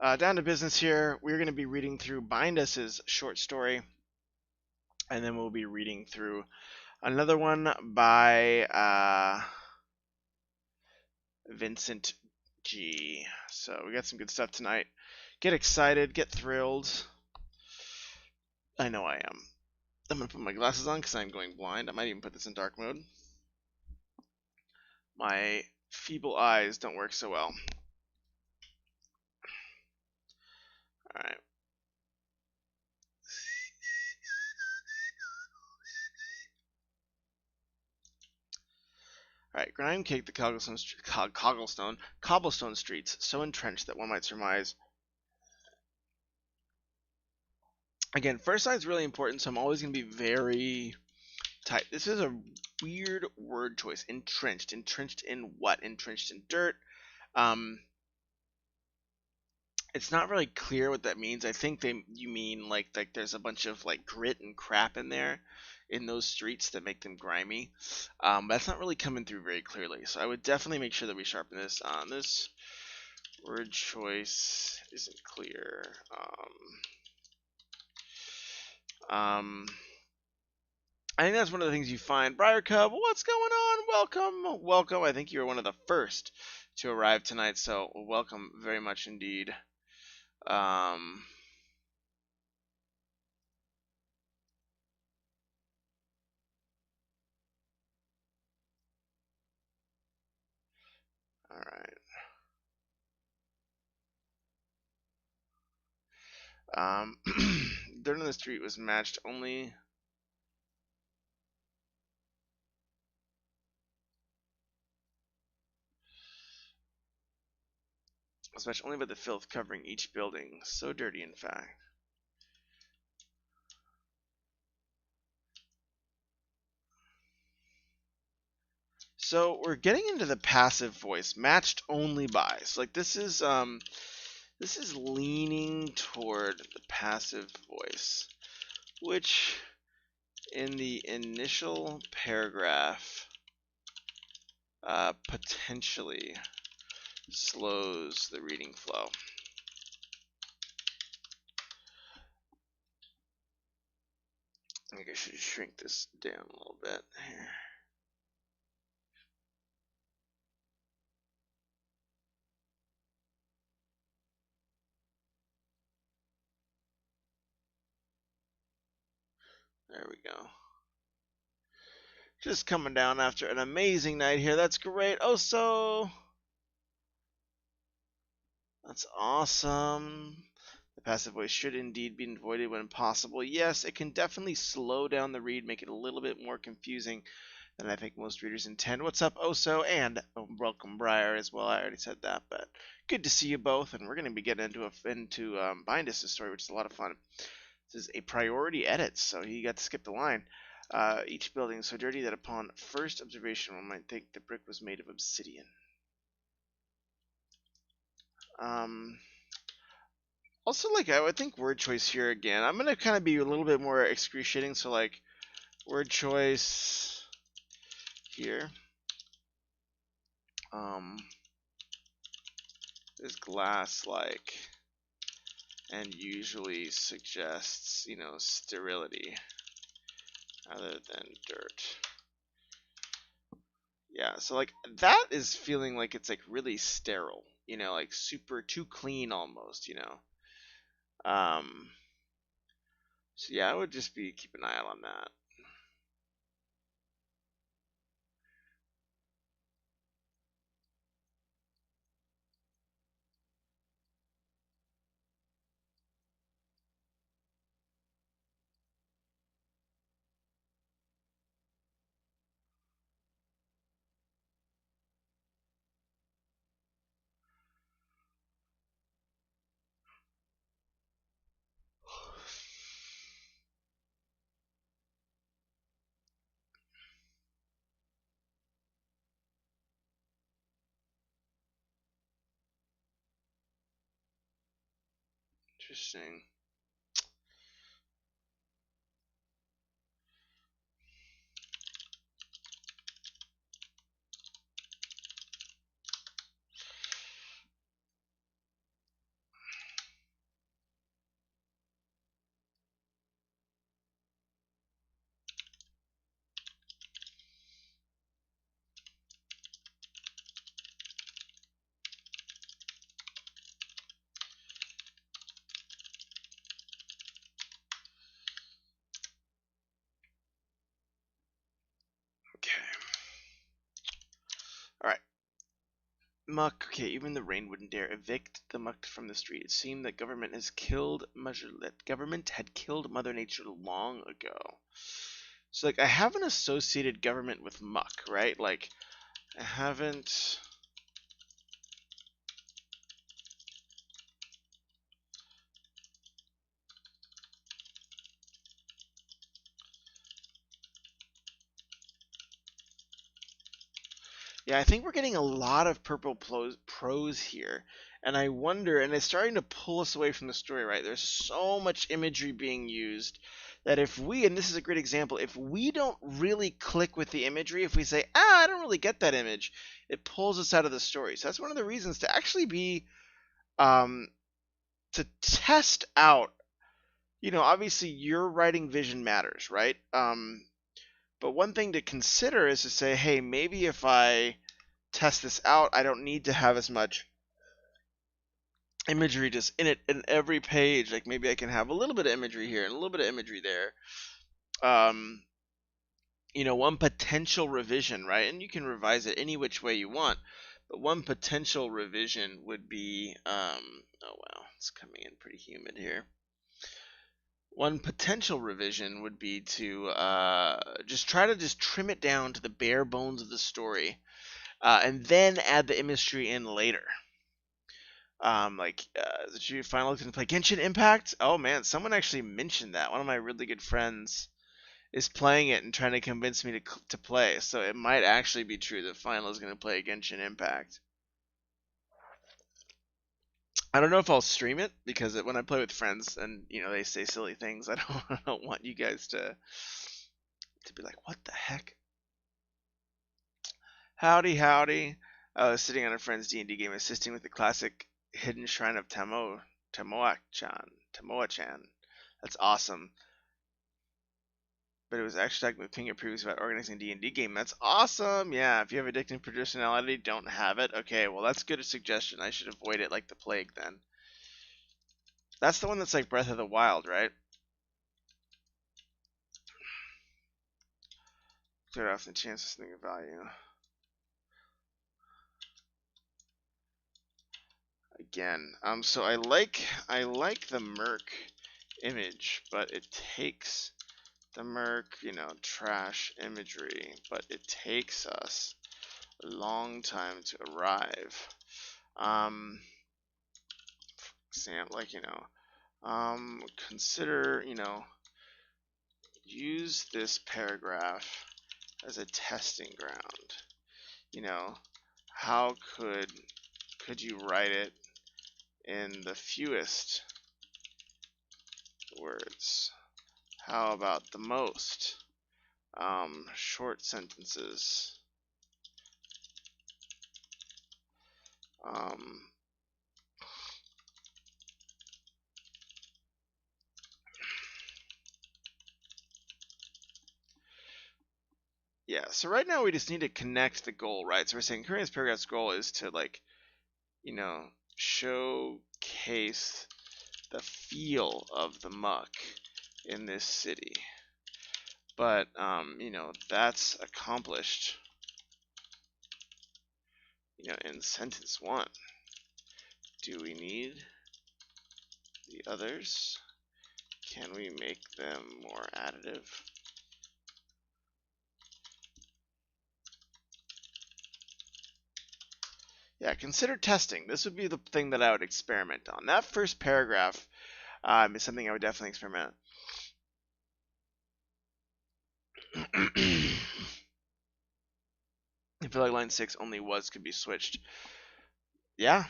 Down to business here. We're going to be reading through Bindus's short story, and then we'll be reading through another one by Vincent G. So we got some good stuff tonight. Get excited, get thrilled. I know I am. I'm going to put my glasses on because I'm going blind. I might even put this in dark mode. My feeble eyes don't work so well. Alright. Alright, grime caked the cobblestone streets, so entrenched that one might surmise. Again, first side's really important, so I'm always going to be very tight. This is a weird word choice. Entrenched. Entrenched in what? Entrenched in dirt. It's not really clear what that means. I think you mean like there's a bunch of like grit and crap in there in those streets that make them grimy. But that's not really coming through very clearly. So I would definitely make sure that we sharpen this. This word choice isn't clear. I think that's one of the things you find. Briar Cub, what's going on? Welcome, welcome. I think you were one of the first to arrive tonight, so welcome very much indeed. All right. Dirt on the street was matched only. Was matched only by the filth covering each building. So dirty, in fact. So we're getting into the passive voice, matched only by. So like this is leaning toward the passive voice, which in the initial paragraph potentially slows the reading flow. I think I should shrink this down a little bit here. There we go. Just coming down after an amazing night here. That's great. Oh, so that's awesome. The passive voice should indeed be avoided when possible. Yes, it can definitely slow down the read, make it a little bit more confusing than I think most readers intend. What's up, Oso? And welcome, Briar, as well. I already said that, but good to see you both. And we're going to be getting into Bindus' story, which is a lot of fun. This is a priority edit, so he got to skip the line. Each building so dirty that upon first observation one might think the brick was made of obsidian. Also, like, I would think word choice here again. I'm going to kind of be a little bit more excruciating, so, like, word choice here. Is glass-like and usually suggests, you know, sterility rather than dirt. Yeah, so like that is feeling like it's like really sterile, you know, like super too clean almost, you know. So yeah, I would just be keep an eye out on that. Interesting. Muck. Okay, even the rain wouldn't dare evict the muck from the street. It seemed that government had killed Mother Nature long ago. So like I haven't associated government with muck, right? Like I haven't. Yeah, I think we're getting a lot of purple prose here. And I wonder, and it's starting to pull us away from the story, right? There's so much imagery being used that if we, and this is a great example, if we don't really click with the imagery, if we say, I don't really get that image, it pulls us out of the story. So that's one of the reasons to actually be, to test out, obviously your writing vision matters, right? But one thing to consider is to say, hey, maybe if I test this out, I don't need to have as much imagery just in it in every page. Like maybe I can have a little bit of imagery here and a little bit of imagery there. One potential revision, right? And you can revise it any which way you want. But one potential revision would be, oh wow, it's coming in pretty humid here. One potential revision would be to just try to just trim it down to the bare bones of the story, and then add the imagery in later. Did you finally look to play Genshin Impact? Oh man, someone actually mentioned that. One of my really good friends is playing it and trying to convince me to play. So it might actually be true that Final is going to play Genshin Impact. I don't know if I'll stream it because when I play with friends and they say silly things, I don't want you guys to be like, what the heck? Howdy, howdy. I was sitting on a friend's D&D game assisting with the classic Hidden Shrine of Tamoa-chan. That's awesome. But it was actually talking with Pinger previously about organizing a D&D game. That's awesome. Yeah, if you have addictive personality, don't have it. Okay, well that's good a suggestion. I should avoid it like the plague then. That's the one that's like Breath of the Wild, right? Clear off the chances thing of value. Again, so I like the Merc image, but it takes the Merc, trash imagery, but it takes us a long time to arrive. For example, consider, use this paragraph as a testing ground. How could you write it in the fewest words? How about the most? Short sentences. Yeah, so right now we just need to connect the goal, right? So we're saying Korean's paragraph's goal is to showcase the feel of the muck in this city. But, that's accomplished, in sentence one. Do we need the others? Can we make them more additive? Yeah, consider testing. This would be the thing that I would experiment on. That first paragraph is something I would definitely experiment on. I feel like line 6 only was could be switched. Yeah.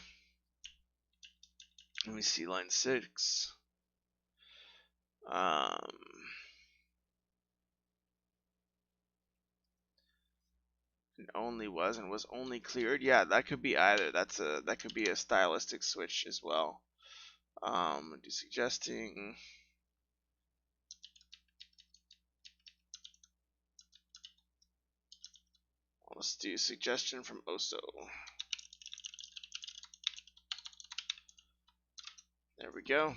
Let me see line 6. Only was and was only cleared. Yeah, that could be either. That could be a stylistic switch as well. Do suggesting. Let's do suggestion from Oso. There we go.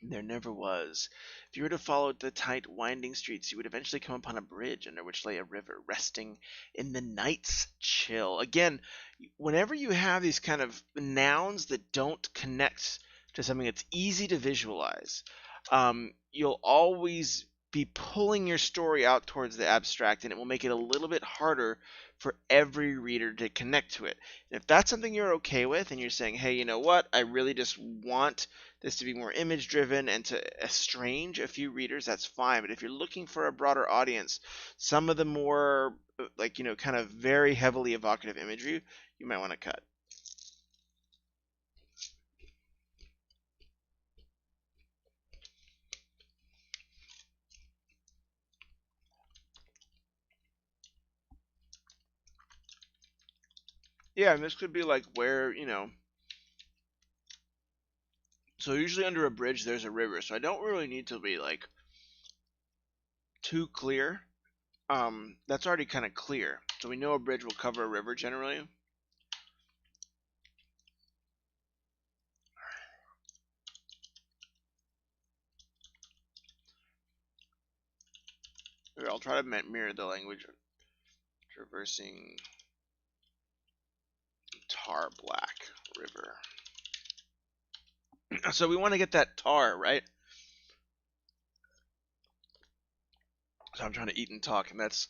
There never was. If you were to follow the tight, winding streets, you would eventually come upon a bridge under which lay a river, resting in the night's chill. Again, whenever you have these kind of nouns that don't connect to something that's easy to visualize, you'll always be pulling your story out towards the abstract, and it will make it a little bit harder for every reader to connect to it. And if that's something you're okay with, and you're saying, hey, you know what, I really just want this to be more image driven and to estrange a few readers, that's fine. But if you're looking for a broader audience, some of the more like, kind of very heavily evocative imagery, you might want to cut. Yeah, and this could be like where, so usually under a bridge there's a river, so I don't really need to be like too clear. That's already kind of clear. So we know a bridge will cover a river generally. Here, I'll try to mirror the language. Traversing tar black river. So we want to get that tar, right? So I'm trying to eat and talk, and that's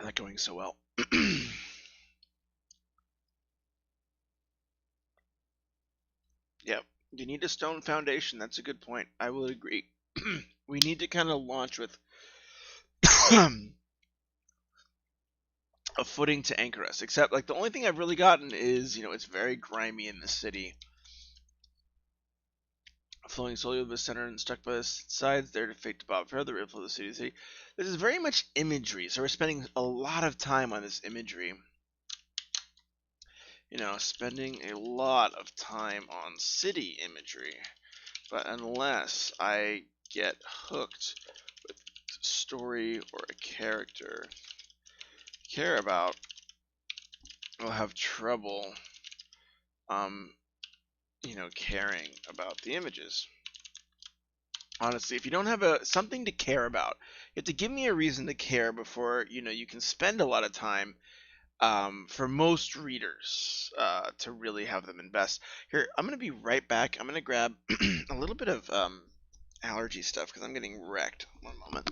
not going so well. Yep. You need a stone foundation. That's a good point. I will agree. We need to kind of launch with a footing to anchor us. Except, like, the only thing I've really gotten is, it's very grimy in the city. Flowing slowly over the center and stuck by the sides there to fake to bob further inflow the city. This is very much imagery, so we're spending a lot of time on this imagery. Spending a lot of time on city imagery. But unless I get hooked with story or a character I care about, I'll have trouble, caring about the images. Honestly, if you don't have something to care about, you have to give me a reason to care before, you can spend a lot of time, for most readers, to really have them invest. Here, I'm going to be right back. I'm going to grab a little bit of allergy stuff because I'm getting wrecked. One moment.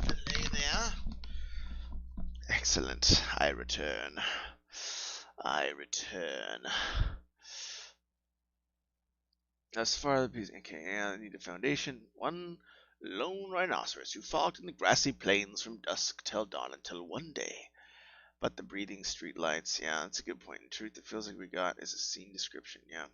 delay there. Excellent. I return. As far as the piece, okay, I need a foundation. One lone rhinoceros who followed in the grassy plains from dusk till dawn until one day. But the breathing streetlights, yeah, that's a good point. In truth, it feels like we got is a scene description, yeah.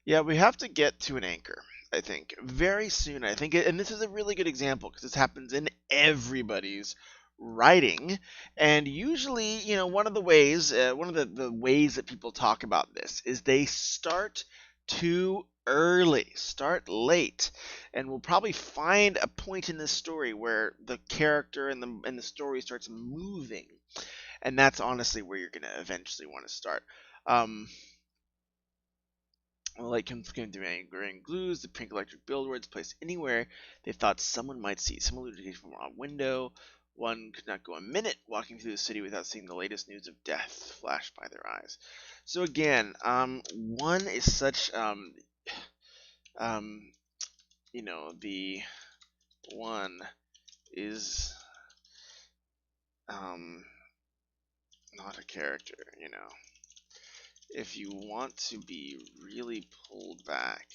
Yeah, we have to get to an anchor, I think, very soon. I think, and this is a really good example because this happens in everybody's writing, and usually, one of the ways, one of the ways that people talk about this is they start too early, start late, and we'll probably find a point in this story where the character and the story starts moving, and that's honestly where you're gonna eventually want to start. Light comes through angry glues, the pink electric billboards placed anywhere they thought someone might see. Some illumination from a window. One could not go a minute walking through the city without seeing the latest news of death flash by their eyes. So again, one is such, the one is, not a character. If you want to be really pulled back,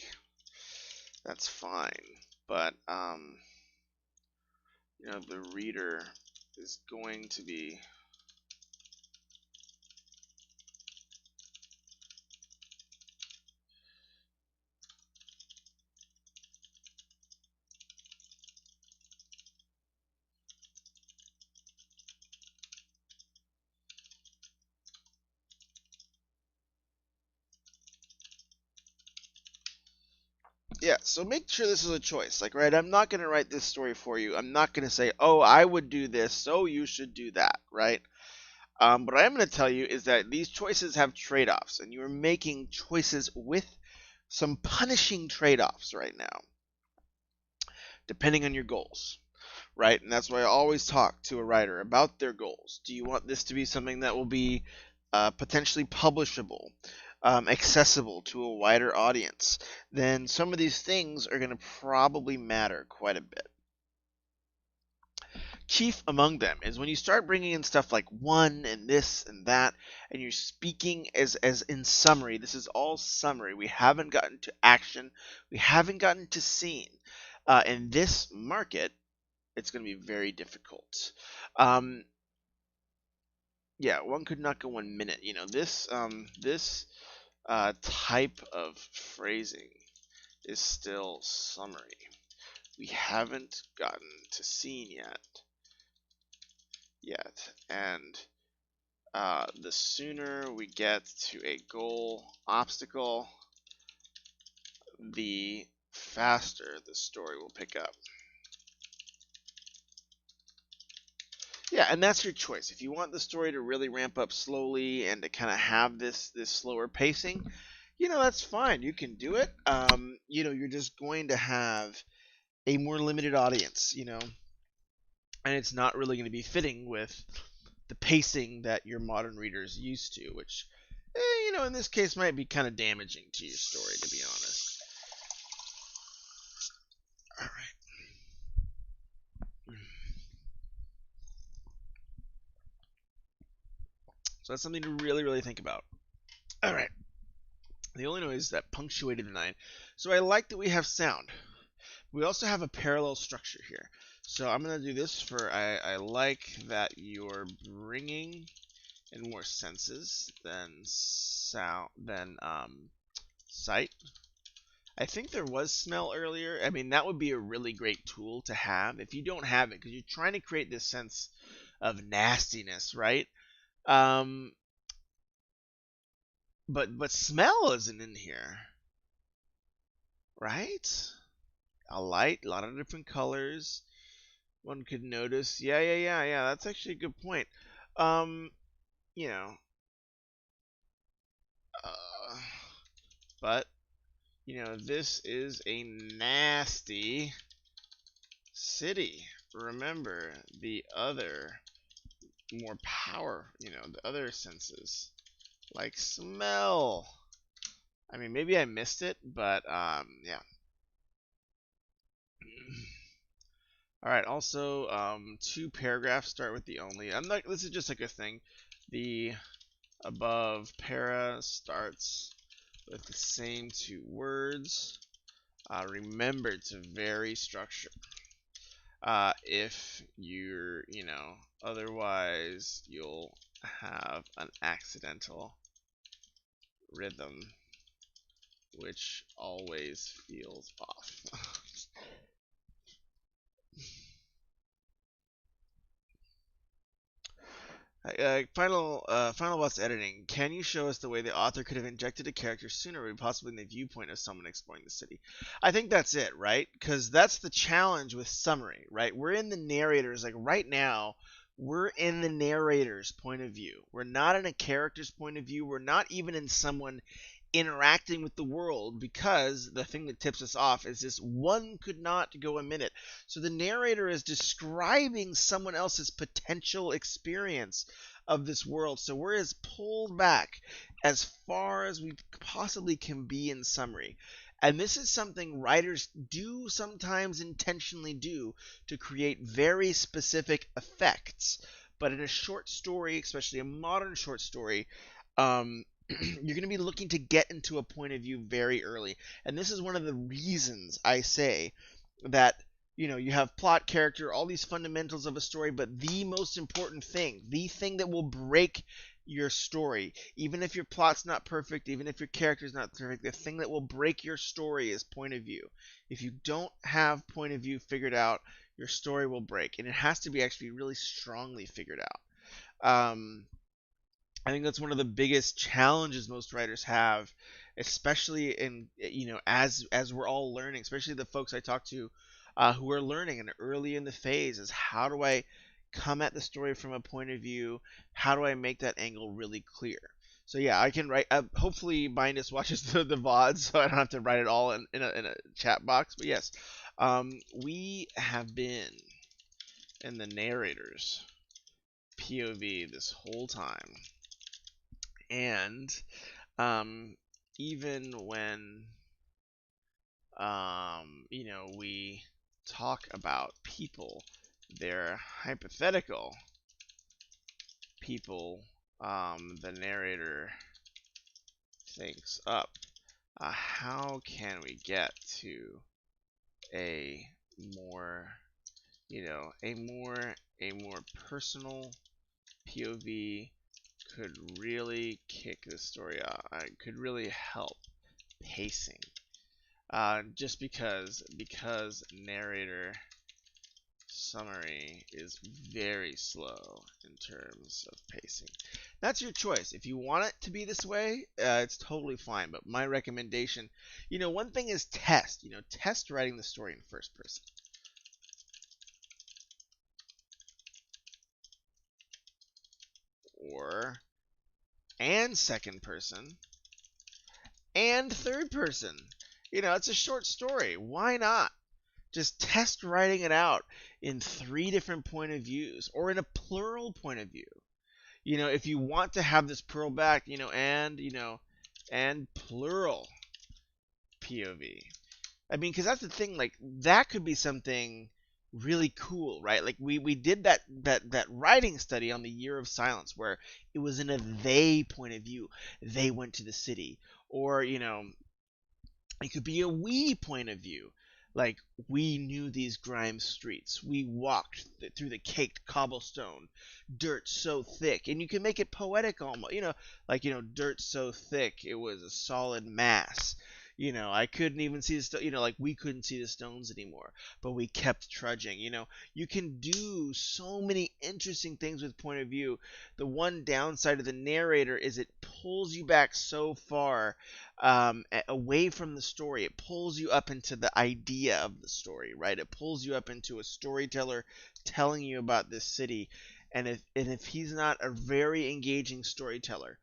that's fine. But the reader is going to be yeah, so make sure this is a choice. Like, right, I'm not going to write this story for you. I'm not going to say, oh, I would do this, so you should do that, right? What I am going to tell you is that these choices have trade-offs, and you are making choices with some punishing trade-offs right now, depending on your goals, right? And that's why I always talk to a writer about their goals. Do you want this to be something that will be potentially publishable, accessible to a wider audience? Then some of these things are going to probably matter quite a bit. Chief among them is when you start bringing in stuff like one and this and that, and you're speaking as in summary. This is all summary. We haven't gotten to action. We haven't gotten to scene. In this market, it's going to be very difficult. Yeah, one could not go 1 minute. This type of phrasing is still summary. We haven't gotten to scene yet, and the sooner we get to a goal obstacle, the faster the story will pick up. Yeah, and that's your choice. If you want the story to really ramp up slowly and to kind of have this slower pacing, that's fine. You can do it. You're just going to have a more limited audience, and it's not really going to be fitting with the pacing that your modern readers used to, which, in this case might be kind of damaging to your story, to be honest. All right. So that's something to really, really think about. All right. The only noise that punctuated the night. So I like that we have sound. We also have a parallel structure here. So I'm going to do this for I like that you're bringing in more senses than sound than sight. I think there was smell earlier. I mean, that would be a really great tool to have if you don't have it, because you're trying to create this sense of nastiness, right? But smell isn't in here, right? A light, a lot of different colors. One could notice. Yeah. That's actually a good point. You know, uh, but this is a nasty city. Remember the other more power, the other senses like smell. I mean, maybe I missed it, but yeah. All right. Also, two paragraphs start with the only. I'm not. This is just like a thing. The above para starts with the same two words. Remember to vary structure. If you're, otherwise you'll have an accidental rhythm, which always feels off. Final boss editing. Can you show us the way the author could have injected a character sooner, possibly in the viewpoint of someone exploring the city? I think that's it, right? Because that's the challenge with summary, right? We're in the narrator's, like right now, we're in the narrator's point of view. We're not in a character's point of view. We're not even in someone interacting with the world, because the thing that tips us off is this: one could not go a minute. So the narrator is describing someone else's potential experience of this world. So we're as pulled back as far as we possibly can be in summary. And this is something writers do sometimes intentionally do to create very specific effects. But in a short story, especially a modern short story, you're going to be looking to get into a point of view very early. And this is one of the reasons I say that, you have plot, character, all these fundamentals of a story, but the most important thing, the thing that will break your story, even if your plot's not perfect, even if your character's not perfect, the thing that will break your story is point of view. If you don't have point of view figured out, your story will break. And it has to be actually really strongly figured out. I think that's one of the biggest challenges most writers have, especially in, as we're all learning, especially the folks I talk to who are learning and early in the phase, is how do I come at the story from a point of view? How do I make that angle really clear? So yeah, I can write. Hopefully, Bindus watches the VOD, so I don't have to write it all in a chat box. But yes, we have been in the narrator's POV this whole time. And even when we talk about people, they're hypothetical people, the narrator thinks up. How can we get to a more, a more personal POV? Could really kick this story out. Could really help pacing. Just because narrator summary is very slow in terms of pacing. That's your choice. If you want it to be this way, it's totally fine. But my recommendation, one thing is test. Test writing the story in first person. And second person, and third person. It's a short story. Why not? Just test writing it out in 3 different point of views, or in a plural point of view. If you want to have this plural back, and plural POV. I mean, because that's the thing, like, that could be something really cool, right? Like we did that writing study on the Year of Silence, where it was in a they point of view. They went to the city. Or, it could be a we point of view. Like, we knew these grime streets. We walked through the caked cobblestone, dirt so thick. And you can make it poetic almost, like, dirt so thick it was a solid mass. I couldn't even see the like, we couldn't see the stones anymore, but we kept trudging. You can do so many interesting things with point of view. The one downside of the narrator is it pulls you back so far away from the story. It pulls you up into the idea of the story, right? It pulls you up into a storyteller telling you about this city. And if he's not a very engaging storyteller,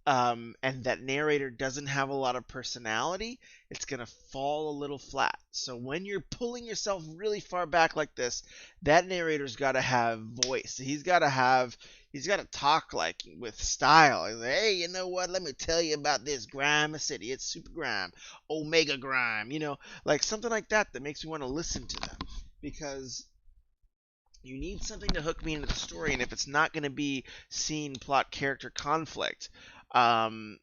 and that narrator doesn't have a lot of personality, it's going to fall a little flat. So when you're pulling yourself really far back like this, that narrator's got to have voice. He's got to talk like with style. He's like, hey, you know what? Let me tell you about this grime city. It's super grime, omega grime, like something like that makes me want to listen to them. because you need something to hook me into the story, and if it's not going to be scene, plot, character conflict, you're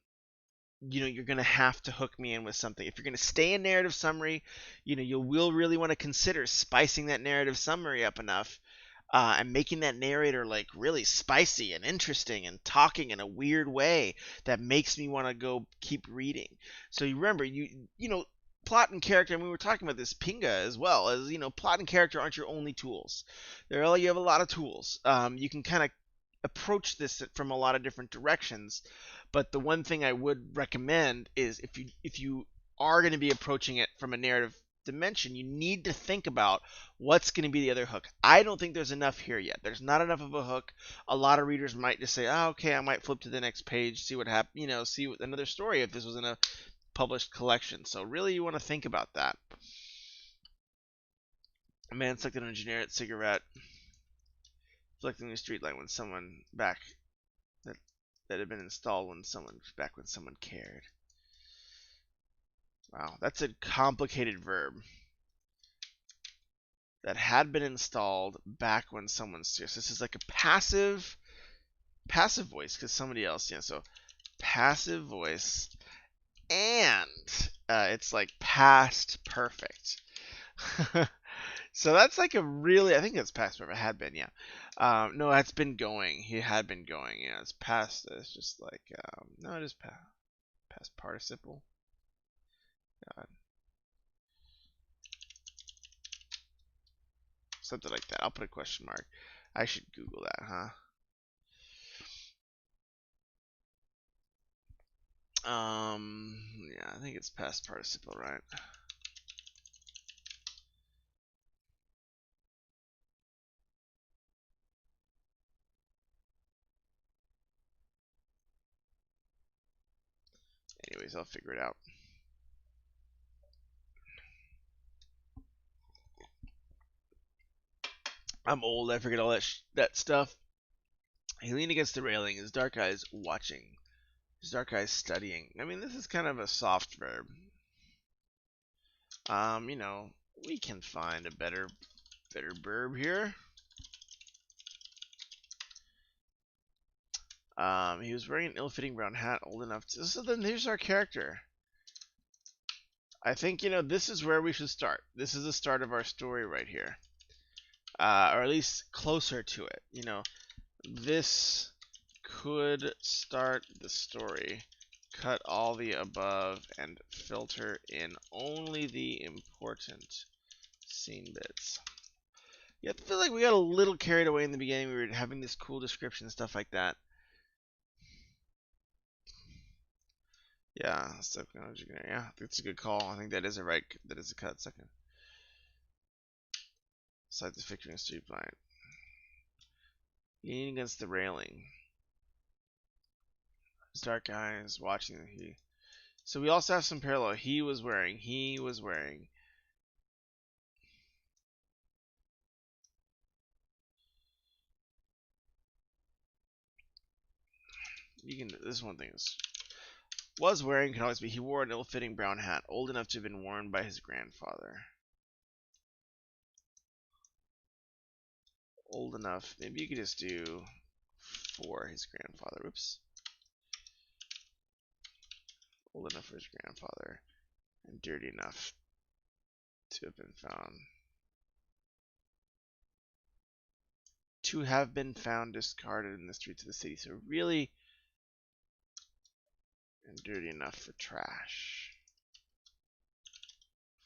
going to have to hook me in with something. If you're going to stay in narrative summary, you will really want to consider spicing that narrative summary up enough, and making that narrator like really spicy and interesting and talking in a weird way that makes me want to go keep reading. So you remember, plot and character, and we were talking about this Pinga as well, as plot and character aren't your only tools. You have a lot of tools. You can kind of approach this from a lot of different directions, but the one thing I would recommend is if you are going to be approaching it from a narrative dimension, you need to think about what's going to be the other hook. I don't think there's enough here yet. There's not enough of a hook. A lot of readers might just say, "Oh, okay, I might flip to the next page, see what happens, see another story if this was in a published collection." So really, you want to think about that. A man sucked on a generic cigarette, reflecting the street light when someone back that had been installed when someone cared. Wow, that's a complicated verb. That had been installed back when someone serious. This is like a passive voice because somebody else. So passive voice, and it's like past perfect. So that's like a really, I think that's past perfect. It had been, yeah. No, that's been going. He had been going. Yeah, it's past. It's just like no, it is past participle. God. Something like that. I'll put a question mark. I should Google that, huh? Yeah, I think it's past participle, right? Anyways, I'll figure it out. I'm old. I forget all that stuff. He leaned against the railing, his dark eyes watching, his dark eyes studying. I mean, this is kind of a soft verb. We can find a better verb here. He was wearing an ill-fitting brown hat, old enough to. So then here's our character. I think this is where we should start. This is the start of our story right here, or at least closer to it. This could start the story. Cut all the above and filter in only the important scene bits. Yeah, I feel like we got a little carried away in the beginning. We were having this cool description and stuff like that. Yeah, yeah, that's a good call. I think that is a cut. Second. Side the fixture in street blind. Leaning against the railing. His dark eyes watching the So we also have some parallel. He was wearing. This one thing is was wearing can always be. He wore an ill-fitting brown hat, old enough to have been worn by his grandfather. Old enough. Maybe you could just do for his grandfather. Oops. Old enough for his grandfather, and dirty enough to have been found. To have been found discarded in the streets of the city. So really, and dirty enough for trash.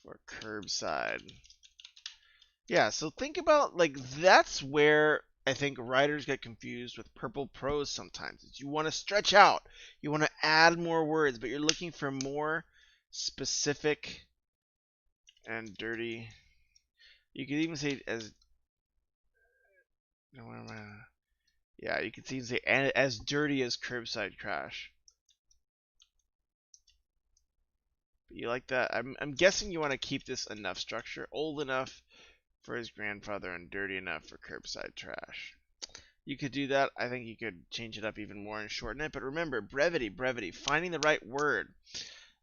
For curbside. Yeah, so think about, like, that's where I think writers get confused with purple prose sometimes. You want to stretch out, you want to add more words, but you're looking for more specific and dirty. You could even say as, yeah, you could even say as dirty as curbside trash. But you like that? I'm guessing you want to keep this enough structure, old enough for his grandfather and dirty enough for curbside trash. You could do that. I think you could change it up even more and shorten it. But remember, brevity, finding the right word.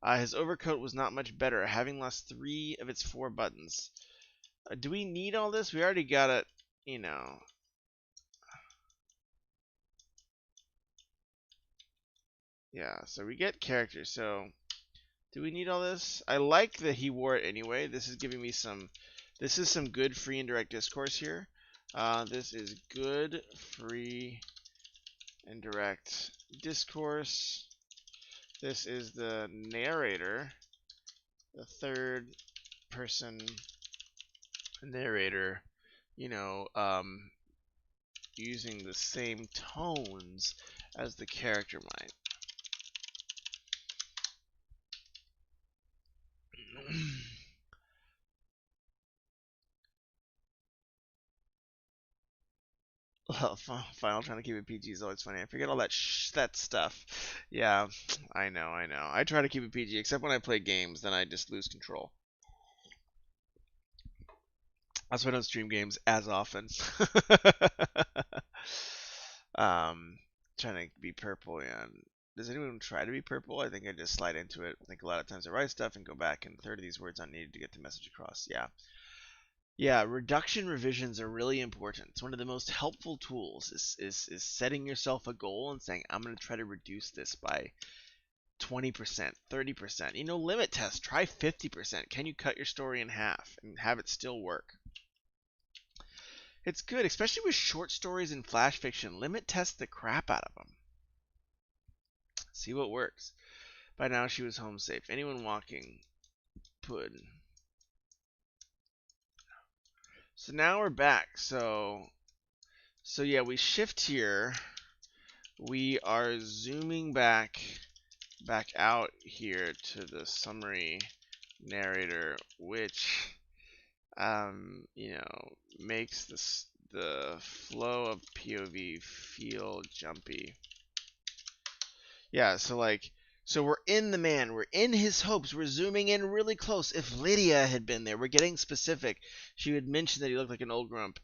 His overcoat was not much better, having lost 3 of its 4 buttons. Do we need all this? We already got it, you know. Yeah, so we get characters. So do we need all this? I like that he wore it anyway. This is giving me some. This is some good free and direct discourse here. This is good free and direct discourse. This is the narrator, the third person narrator, you know, using the same tones as the character might. Well, Final trying to keep it PG is always funny. I forget all that stuff. Yeah, I know. I try to keep it PG, except when I play games, then I just lose control. That's why I don't stream games as often. Trying to be purple, yeah. Does anyone try to be purple? I think I just slide into it. I think a lot of times I write stuff and go back and third of these words unneeded to get the message across. Yeah. Yeah, reduction revisions are really important. It's one of the most helpful tools is setting yourself a goal and saying, I'm going to try to reduce this by 20%, 30%. You know, limit test, try 50%. Can you cut your story in half and have it still work? It's good, especially with short stories and flash fiction. Limit test the crap out of them. See what works. By now she was home safe. Anyone walking would. So now we're back. So yeah, we shift here. We are zooming back out here to the summary narrator, which you know, makes the flow of POV feel jumpy. Yeah, so like, so we're in the man, we're in his hopes, we're zooming in really close. If Lydia had been there, we're getting specific. She would mention that he looked like an old grump.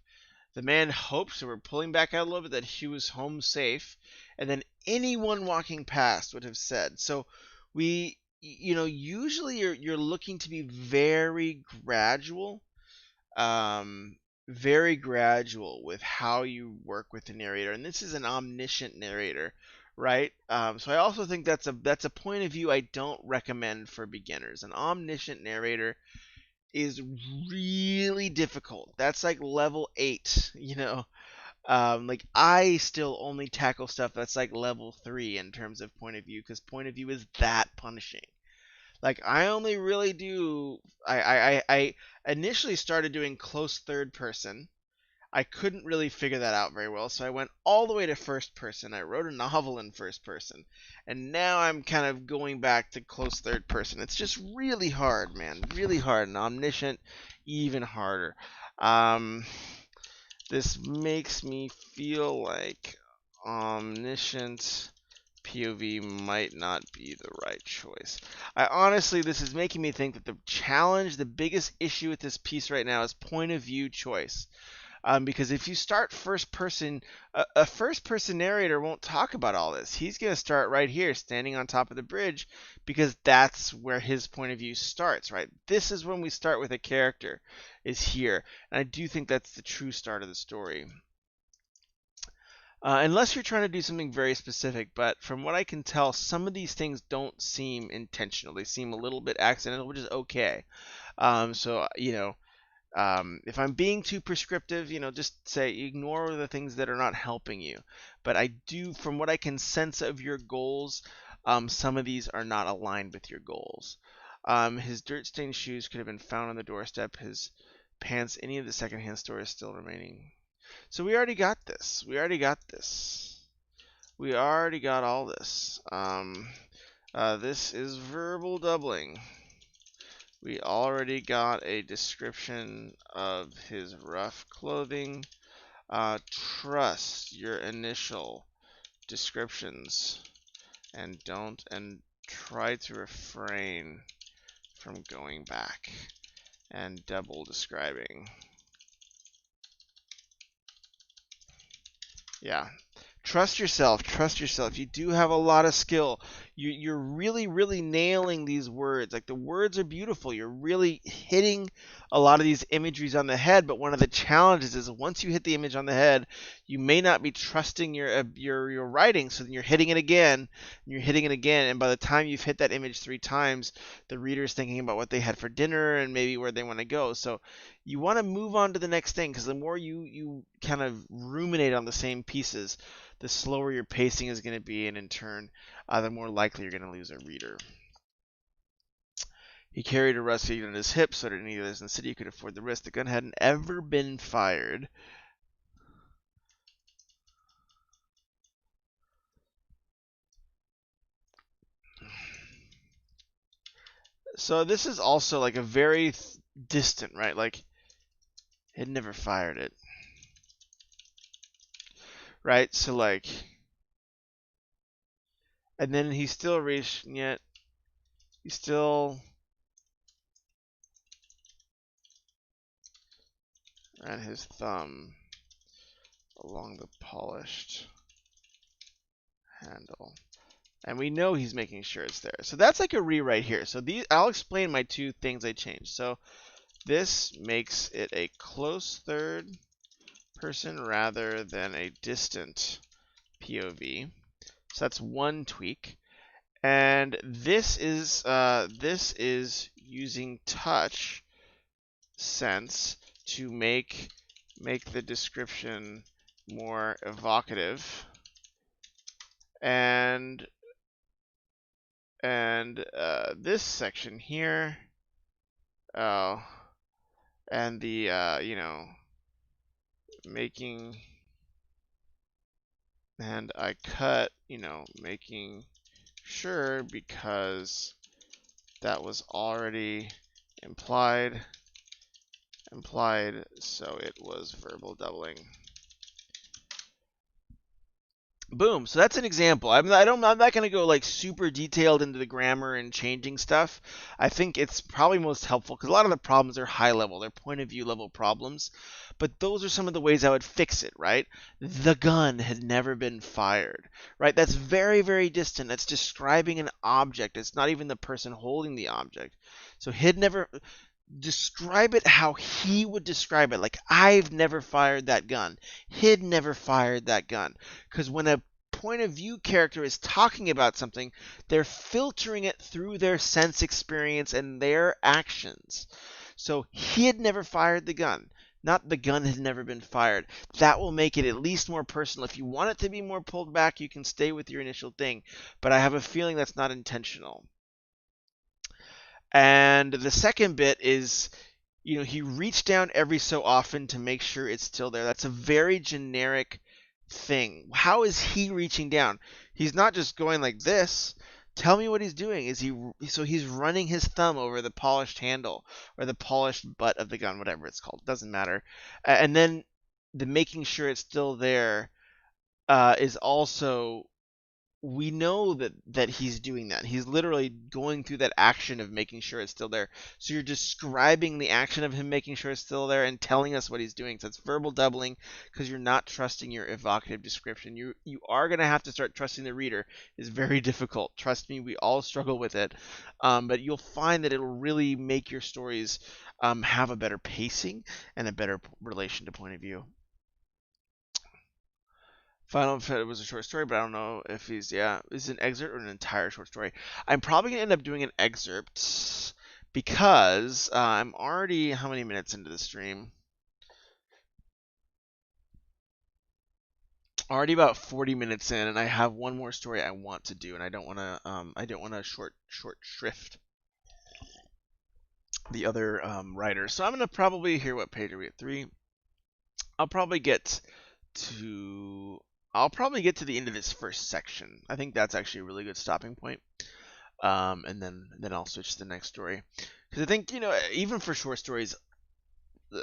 The man hoped, so we're pulling back out a little bit, that he was home safe, and then anyone walking past would have said. So we, you know, usually you're looking to be very gradual with how you work with the narrator, and this is an omniscient narrator, right? So I also think that's a point of view I don't recommend for beginners. An omniscient narrator is really difficult. That's like level 8, you know. Like I still only tackle stuff that's like level 3 in terms of point of view, because point of view is that punishing. Like I only really do. I initially started doing close third person. I couldn't really figure that out very well, so I went all the way to first person. I wrote a novel in first person, and now I'm kind of going back to close third person. It's just really hard, man, really hard. And omniscient, even harder. This makes me feel like omniscient POV might not be the right choice. This is making me think that the challenge, the biggest issue with this piece right now is point of view choice. Because if you start first person, a first person narrator won't talk about all this. He's going to start right here, standing on top of the bridge, because that's where his point of view starts, right? This is when we start with a character, is here. And I do think that's the true start of the story. Unless you're trying to do something very specific, but from what I can tell, some of these things don't seem intentional. They seem a little bit accidental, which is okay. So, you know, if I'm being too prescriptive, you know, just say ignore the things that are not helping you. But I do, from what I can sense of your goals, some of these are not aligned with your goals. His dirt-stained shoes could have been found on the doorstep. His pants, any of the secondhand stores still remaining. So we already got this. We already got all this. This is verbal doubling. We already got a description of his rough clothing. Trust your initial descriptions and try to refrain from going back and double describing. Yeah. Trust yourself. You do have a lot of skill. you're really, really nailing these words. Like the words are beautiful. You're really hitting a lot of these imageries on the head. But one of the challenges is once you hit the image on the head, you may not be trusting your writing. So then you're hitting it again, and you're hitting it again, and by the time you've hit that image 3 times, the reader's thinking about what they had for dinner and maybe where they want to go. So you want to move on to the next thing, because the more you kind of ruminate on the same pieces, the slower your pacing is going to be, and in turn, the more likely you're going to lose a reader. He carried a rusty gun on his hip so that any others in the city could afford the risk. The gun hadn't ever been fired. So this is also like a very distant, right? Like, it never fired it. Right? So like, and then he still reached, yet he still ran his thumb along the polished handle. And we know he's making sure it's there. So that's like a rewrite here. So I'll explain my 2 things I changed. So this makes it a close third person rather than a distant POV. So that's one tweak. And this is using touch sense to make the description more evocative. And this section here, and the making, and I cut, making sure, because that was already implied, so it was verbal doubling. Boom. So that's an example. I'm not going to go like super detailed into the grammar and changing stuff. I think it's probably most helpful because a lot of the problems are high level. They're point of view level problems. But those are some of the ways I would fix it, right? The gun had never been fired, right? That's very, very distant. That's describing an object. It's not even the person holding the object. So he'd never describe it how he would describe it. Like, I've never fired that gun. He'd never fired that gun. Because when a point of view character is talking about something, they're filtering it through their sense experience and their actions. So he had never fired the gun. Not the gun had never been fired. That will make it at least more personal. If you want it to be more pulled back, you can stay with your initial thing. But I have a feeling that's not intentional. And the second bit is, he reached down every so often to make sure it's still there. That's a very generic thing. How is he reaching down? He's not just going like this. Tell me what he's doing. So he's running his thumb over the polished handle or the polished butt of the gun, whatever it's called. Doesn't matter. And then the making sure it's still there is also, we know that he's doing that. He's literally going through that action of making sure it's still there. So you're describing the action of him making sure it's still there and telling us what he's doing. So it's verbal doubling because you're not trusting your evocative description. You are going to have to start trusting the reader. It's very difficult. Trust me, we all struggle with it. But you'll find that it'll really make your stories have a better pacing and a better relation to point of view. Final Fit was a short story, but I don't know if is an excerpt or an entire short story. I'm probably gonna end up doing an excerpt because I'm already how many minutes into the stream? Already about 40 minutes in, and I have one more story I want to do, and I don't want to short shrift the other writers. So I'm gonna probably what page are we at? 3. I'll probably get to the end of this first section. I think that's actually a really good stopping point. And then I'll switch to the next story. Because I think, even for short stories,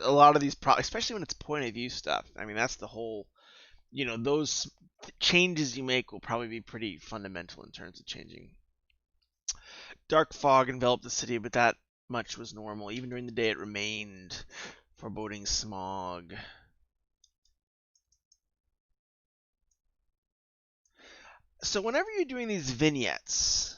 a lot of these, especially when it's point of view stuff, I mean, that's the whole, those changes you make will probably be pretty fundamental in terms of changing. Dark fog enveloped the city, but that much was normal. Even during the day, it remained foreboding smog. So whenever you're doing these vignettes,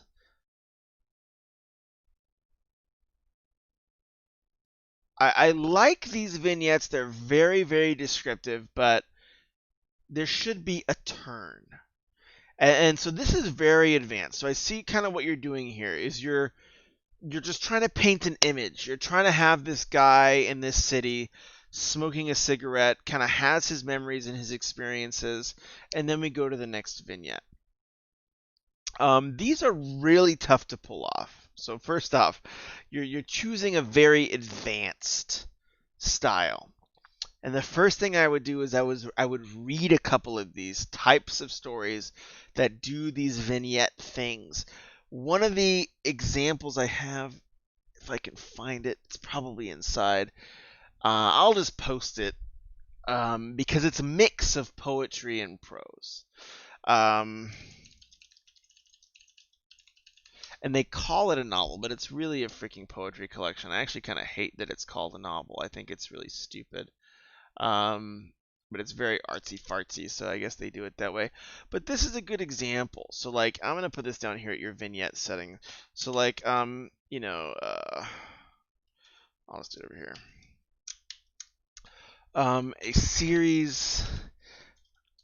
I like these vignettes. They're very, very descriptive, but there should be a turn. And so this is very advanced. So I see kind of what you're doing here is you're just trying to paint an image. You're trying to have this guy in this city smoking a cigarette, kind of has his memories and his experiences, and then we go to the next vignette. These are really tough to pull off. So first off, you're choosing a very advanced style. And the first thing I would do is I would read a couple of these types of stories that do these vignette things. One of the examples I have, if I can find it, it's probably inside. I'll just post it because it's a mix of poetry and prose. And they call it a novel, but it's really a freaking poetry collection. I actually kind of hate that it's called a novel. I think it's really stupid. But it's very artsy fartsy, so I guess they do it that way. But this is a good example. So like, I'm gonna put this down here at your vignette setting. So like, I'll just do it over here. A series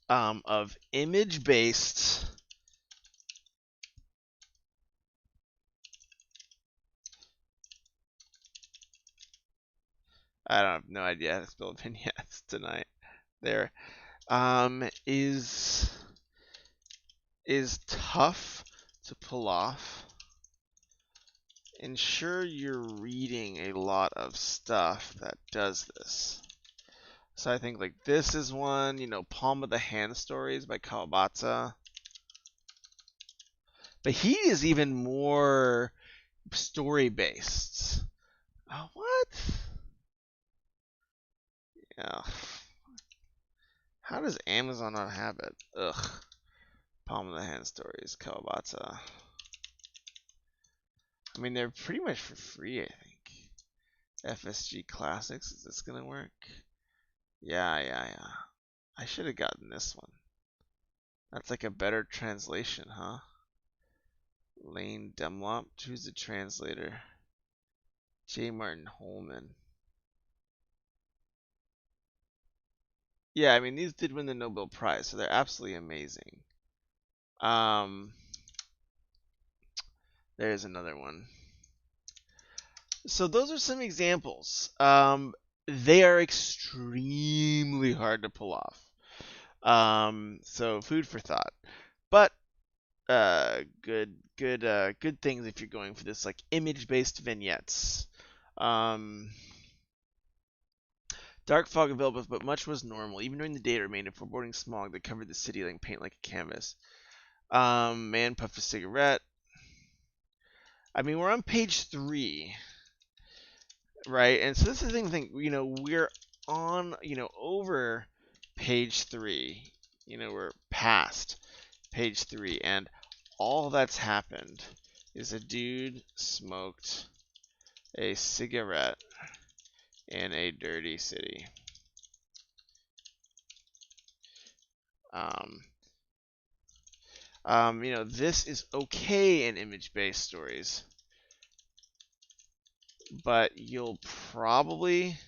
of image-based I don't have no idea how to spell vignettes tonight. There is tough to pull off. Ensure you're reading a lot of stuff that does this. So I think like this is one, Palm of the Hand Stories by Kawabata. But he is even more story based. Oh, what? Yeah. How does Amazon not have it? Ugh. Palm of the Hand Stories, Kawabata. I mean, they're pretty much for free, I think. FSG Classics, is this gonna work? Yeah. I should have gotten this one. That's like a better translation, huh? Lane Dunlop, who's the translator? J. Martin Holman. Yeah, I mean, these did win the Nobel Prize, so they're absolutely amazing. There's another one. So those are some examples. They are extremely hard to pull off. So food for thought. But good things if you're going for this like image-based vignettes. Dark fog enveloped, but much was normal. Even during the day, it remained a foreboding smog that covered the city like paint like a canvas. Man puffed a cigarette. I mean, we're on page 3, right? And so this is the thing, we're on, over page 3. We're past page 3, and all that's happened is a dude smoked a cigarette in a dirty city. This is okay in image-based stories, but you'll probably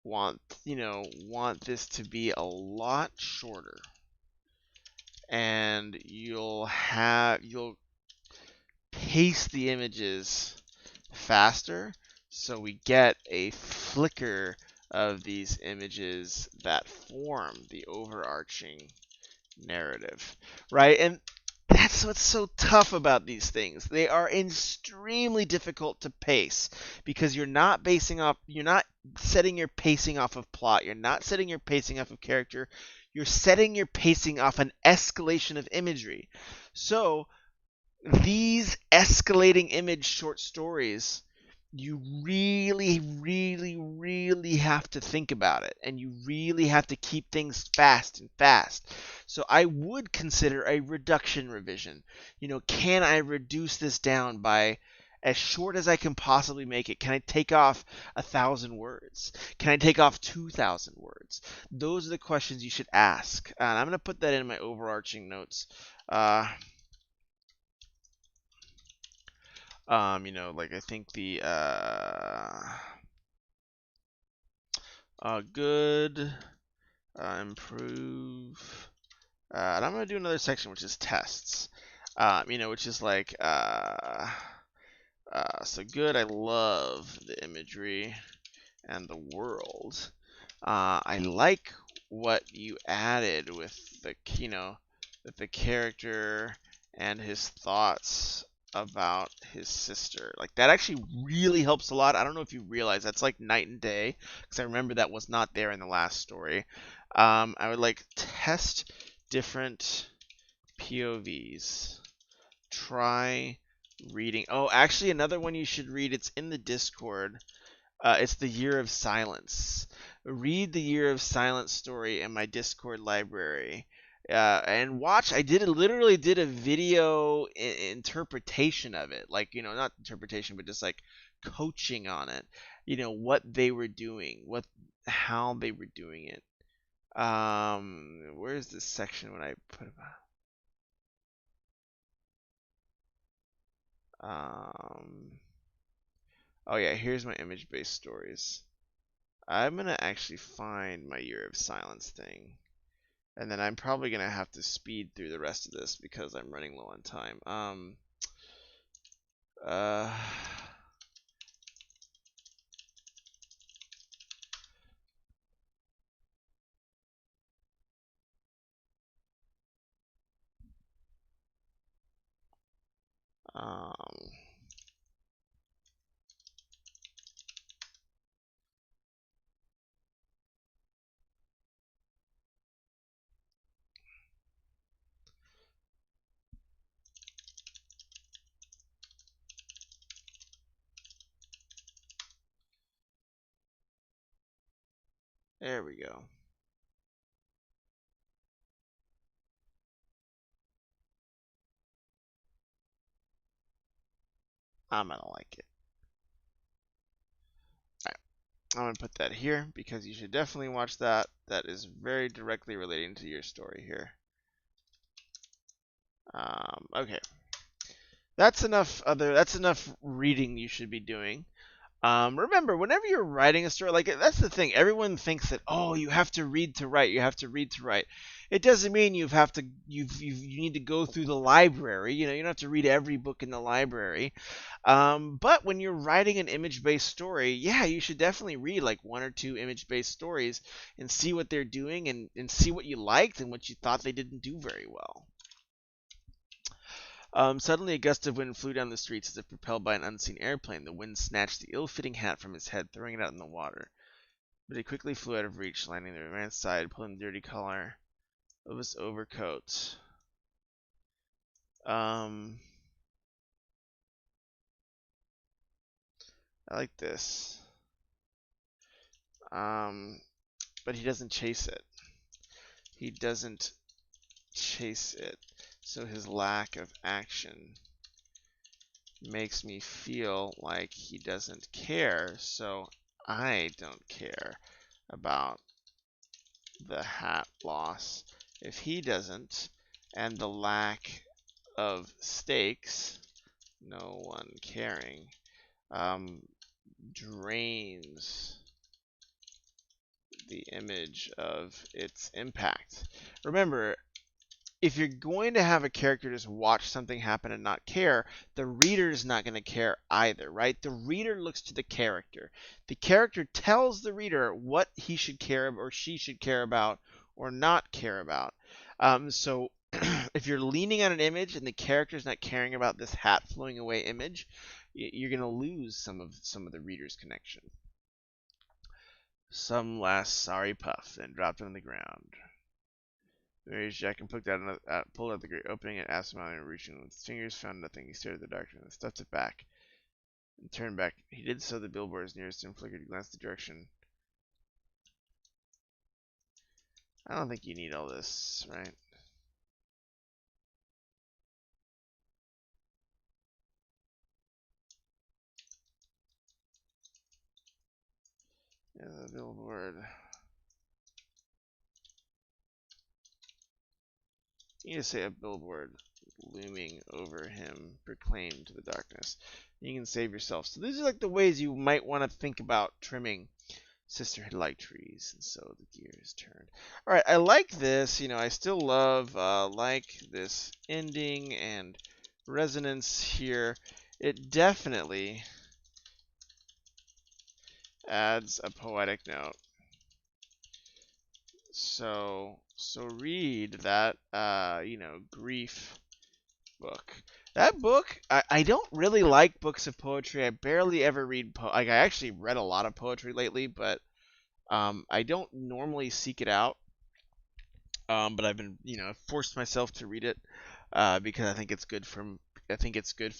want this to be a lot shorter, and you'll pace the images faster, so we get a flicker of these images that form the overarching narrative, right? And that's what's so tough about these things. They are extremely difficult to pace because you're not setting your pacing off of plot. You're not setting your pacing off of character. You're setting your pacing off an escalation of imagery. So these escalating image short stories, you really, really, really have to think about it, and you really have to keep things fast and fast. So I would consider a reduction revision. Can I reduce this down by as short as I can possibly make it. Can I take off 1,000 words? Can I take off 2,000 words? Those are the questions you should ask. And I'm going to put that in my overarching notes. Like I think the good, improve, and I'm gonna do another section which is tests. Which is like so good. I love the imagery and the world. I like what you added with the character and his thoughts about his sister. Like that actually really helps a lot. I don't know if you realize that's like night and day, because I remember that was not there in the last story. I would like test different POVs. Try reading. Oh, actually, another one you should read. It's in the Discord. It's the Year of Silence. Read the Year of Silence story in my Discord library. And watch. I literally did a video interpretation of it. Like, not interpretation, but just like coaching on it. What they were doing, how they were doing it. Where's this section when I put it? Oh yeah, here's my image-based stories. I'm gonna actually find my Year of Silence thing, and then I'm probably gonna have to speed through the rest of this because I'm running low on time. Um, there we go. I'm gonna like it. Alright, I'm gonna put that here because you should definitely watch that. That is very directly relating to your story here. Okay. That's enough reading you should be doing. Remember, whenever you're writing a story, like that's the thing. Everyone thinks that you have to read to write. You have to read to write. It doesn't mean you need to go through the library. You don't have to read every book in the library. But when you're writing an image-based story, yeah, you should definitely read like one or two image-based stories and see what they're doing and see what you liked and what you thought they didn't do very well. Suddenly, a gust of wind flew down the streets as if propelled by an unseen airplane. The wind snatched the ill-fitting hat from his head, throwing it out in the water. But it quickly flew out of reach, landing on the man's side, pulling the dirty collar of his overcoat. I like this. But he doesn't chase it. He doesn't chase it. So his lack of action makes me feel like he doesn't care. So I don't care about the hat loss. If he doesn't, and the lack of stakes, no one caring, drains the image of its impact. Remember, if you're going to have a character just watch something happen and not care, the reader's not going to care either, right? The reader looks to the character. The character tells the reader what he should care or she should care about or not care about. So if you're leaning on an image and the character's not caring about this hat flowing away image, you're going to lose some of the reader's connection. Some last sorry puff, then dropped on the ground. Mary's Jack and pulled out the great opening and asked him out and reaching with his fingers, found nothing. He stared at the doctor and stuffed it back and turned back. He did so. The billboards nearest him flickered. He glanced the direction. I don't think you need all this, right? The billboard. You just say a billboard looming over him, proclaimed to the darkness. You can save yourself. So these are like the ways you might want to think about trimming. Sister had liked trees, and so the gears turned. All right, I like this. You know, I still love like this ending and resonance here. It definitely adds a poetic note. So read that grief book. That book, I don't really like books of poetry. I barely ever read like I actually read a lot of poetry lately, but I don't normally seek it out. But I've been, forced myself to read it because I think it's good for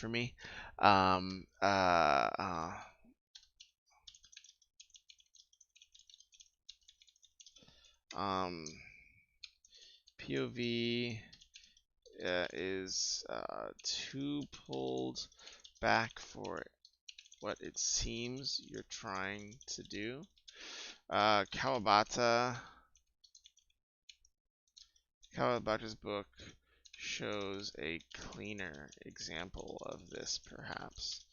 me. Um, uh, uh, um, POV is too pulled back for what it seems you're trying to do. Kawabata's book shows a cleaner example of this, perhaps.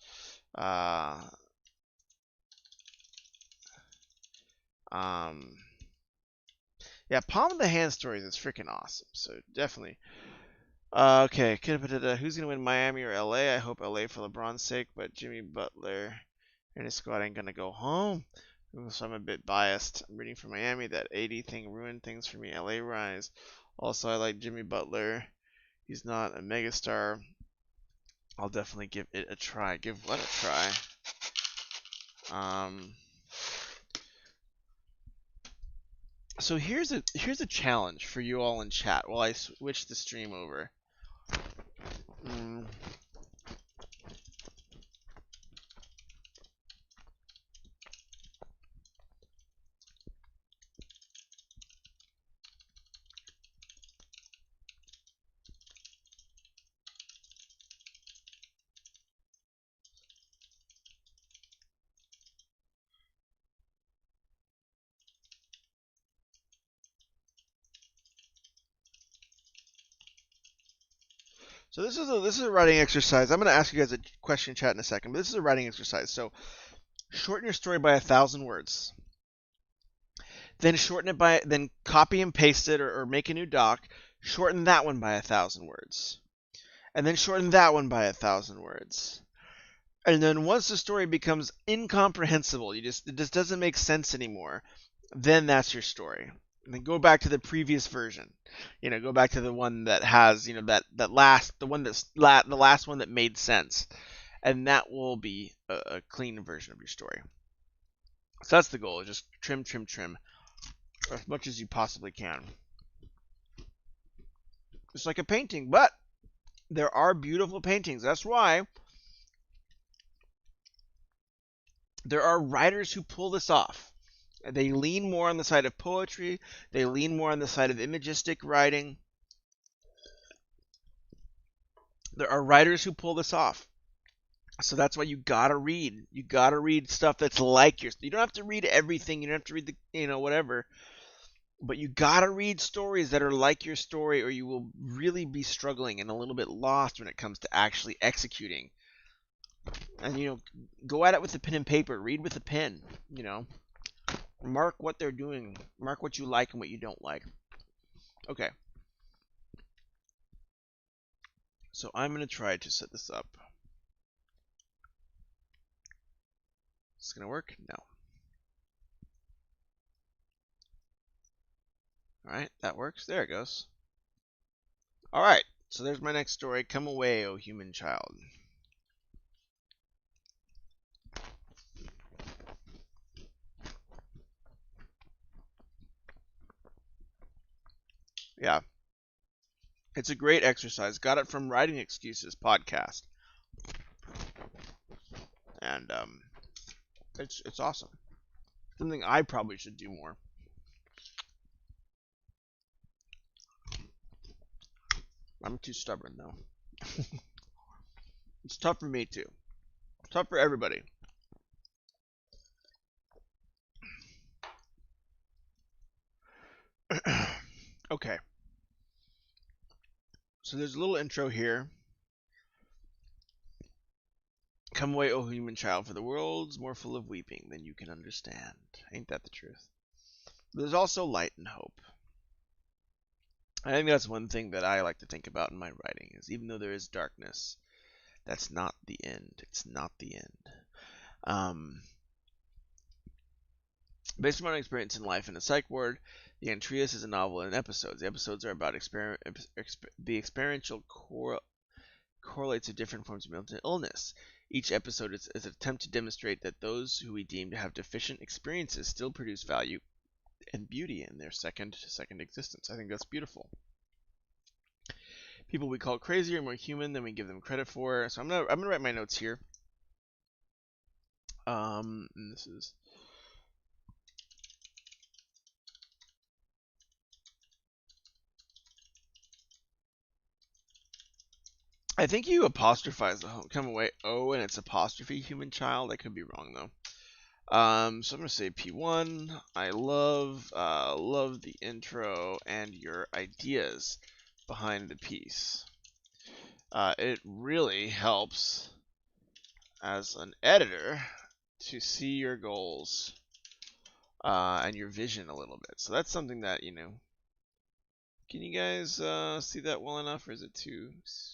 Yeah, Palm of the Hand Stories is freaking awesome. So definitely. Okay, who's gonna win, Miami or LA? I hope LA for LeBron's sake, but Jimmy Butler and his squad ain't gonna go home. So I'm a bit biased. I'm rooting for Miami. That 80 thing ruined things for me. LA rise. Also, I like Jimmy Butler. He's not a megastar. I'll definitely give it a try. Give what a try? So here's a challenge for you all in chat while I switch the stream over. So this is a writing exercise. I'm going to ask you guys a question in chat in a second, but this is a writing exercise. So shorten your story by 1,000 words. Then then copy and paste it or make a new doc. Shorten that one by 1,000 words. And then shorten that one by 1,000 words. And then once the story becomes incomprehensible, it just doesn't make sense anymore, then that's your story. And then go back to the previous version. Go back to the one that has, the last one that made sense. And that will be a clean version of your story. So that's the goal. Just trim as much as you possibly can. It's like a painting, but there are beautiful paintings. That's why there are writers who pull this off. They lean more on the side of poetry. They lean more on the side of imagistic writing. There are writers who pull this off. So that's why you gotta read. You gotta read stuff that's like yours. You don't have to read everything. You don't have to read the, whatever. But you gotta read stories that are like your story, or you will really be struggling and a little bit lost when it comes to actually executing. And go at it with a pen and paper. Read with a pen. Mark what they're doing. Mark what you like and what you don't like. Okay. So I'm going to try to set this up. Is it going to work? No. Alright, that works. There it goes. Alright, so there's my next story. Come away, O human child. Yeah. It's a great exercise. Got it from Writing Excuses podcast. And it's awesome. Something I probably should do more. I'm too stubborn though. It's tough for me too. It's tough for everybody. Okay. So there's a little intro here. Come away, O human child, for the world's more full of weeping than you can understand. Ain't that the truth? But there's also light and hope. I think that's one thing that I like to think about in my writing, is even though there is darkness, that's not the end. It's not the end. Based on my experience in life in a psych ward, the Antreus is a novel in episodes. The episodes are about the experiential correlates of different forms of mental illness. Each episode is an attempt to demonstrate that those who we deem to have deficient experiences still produce value and beauty in their second existence. I think that's beautiful. People we call crazy are more human than we give them credit for. So I'm gonna write my notes here. And this is. I think you apostrophize the come away O and it's apostrophe human child. I could be wrong though. So I'm gonna say P1. I love the intro and your ideas behind the piece. It really helps as an editor to see your goals and your vision a little bit. So that's something that, you know, can you guys see that well enough, or is it too? Is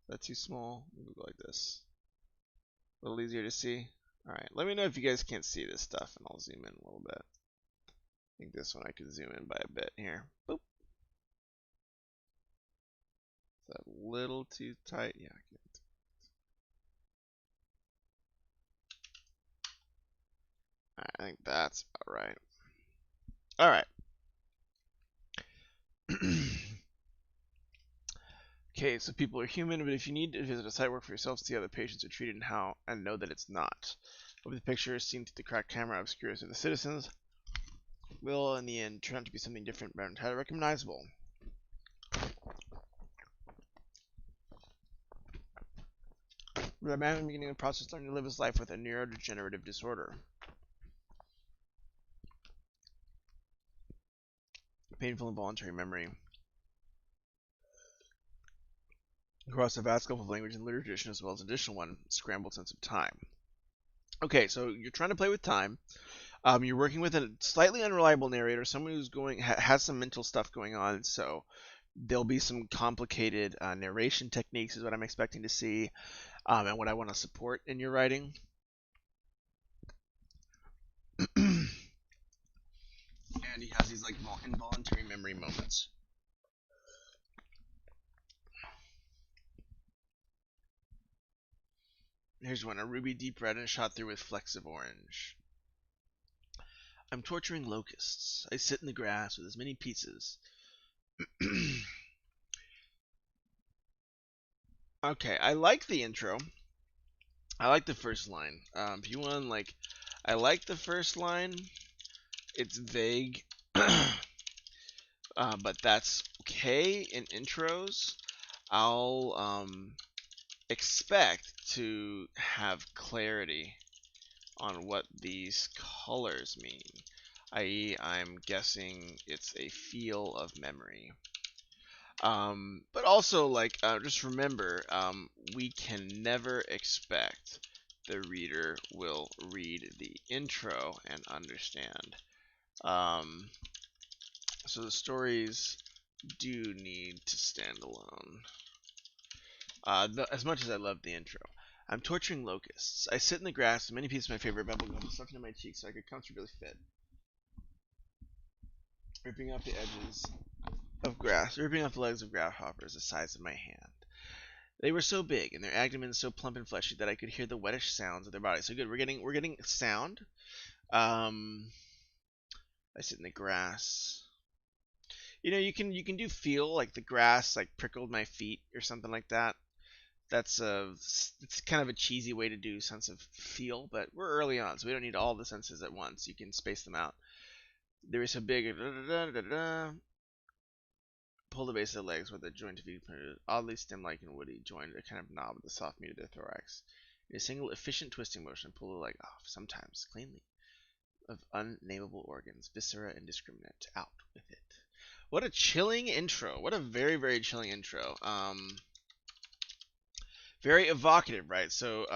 that too small? Maybe go like this. A little easier to see. All right, let me know if you guys can't see this stuff, and I'll zoom in a little bit. I think this one I can zoom in by a bit here. Boop. Is that a little too tight? Yeah, I can. I think that's about right. All right. Okay, so people are human, but if you need to visit a site work for yourself, see how the patients are treated and know that it's not. Hope the picture seen through the cracked camera obscures to the citizens will, in the end, turn out to be something different but entirely recognizable. But a man beginning the process learning to live his life with a neurodegenerative disorder. Painful involuntary memory. Across a vast scope of language and literature tradition, as well as additional one, scrambled sense of time. Okay, so you're trying to play with time. You're working with a slightly unreliable narrator, someone who's has some mental stuff going on, so there'll be some complicated narration techniques is what I'm expecting to see, and what I want to support in your writing. And he has these like involuntary memory moments. Here's one: a ruby deep red and shot through with flecks of orange. I'm torturing locusts. I sit in the grass with as many pieces. Okay, I like the intro. I like the first line. If you want, like, I like the first line. It's vague, but that's okay. In intros, I'll expect to have clarity on what these colors mean. I.e., I'm guessing it's a feel of memory. But also, like, just remember, we can never expect the reader will read the intro and understand. So the stories do need to stand alone. As much as I love the intro. I'm torturing locusts. I sit in the grass with many pieces of my favorite bubblegum stuffed into my cheeks so I could comfortably fit. Ripping off the edges of grass, ripping off the legs of grasshoppers the size of my hand. They were so big, and their abdomens so plump and fleshy that I could hear the wettish sounds of their bodies. So good, we're getting sound. I sit in the grass. You know, you can do feel, like the grass like prickled my feet or something like that. It's kind of a cheesy way to do sense of feel, but we're early on, so we don't need all the senses at once. You can space them out. They were so big. Pull the base of the legs with the joint of feet oddly stem-like and woody, joined a kind of knob at the soft meat of their thorax. In a single efficient twisting motion, pull the leg off, sometimes cleanly, of unnameable organs, viscera indiscriminate, out with it. What a chilling intro. What a very, very chilling intro. Very evocative, right? So,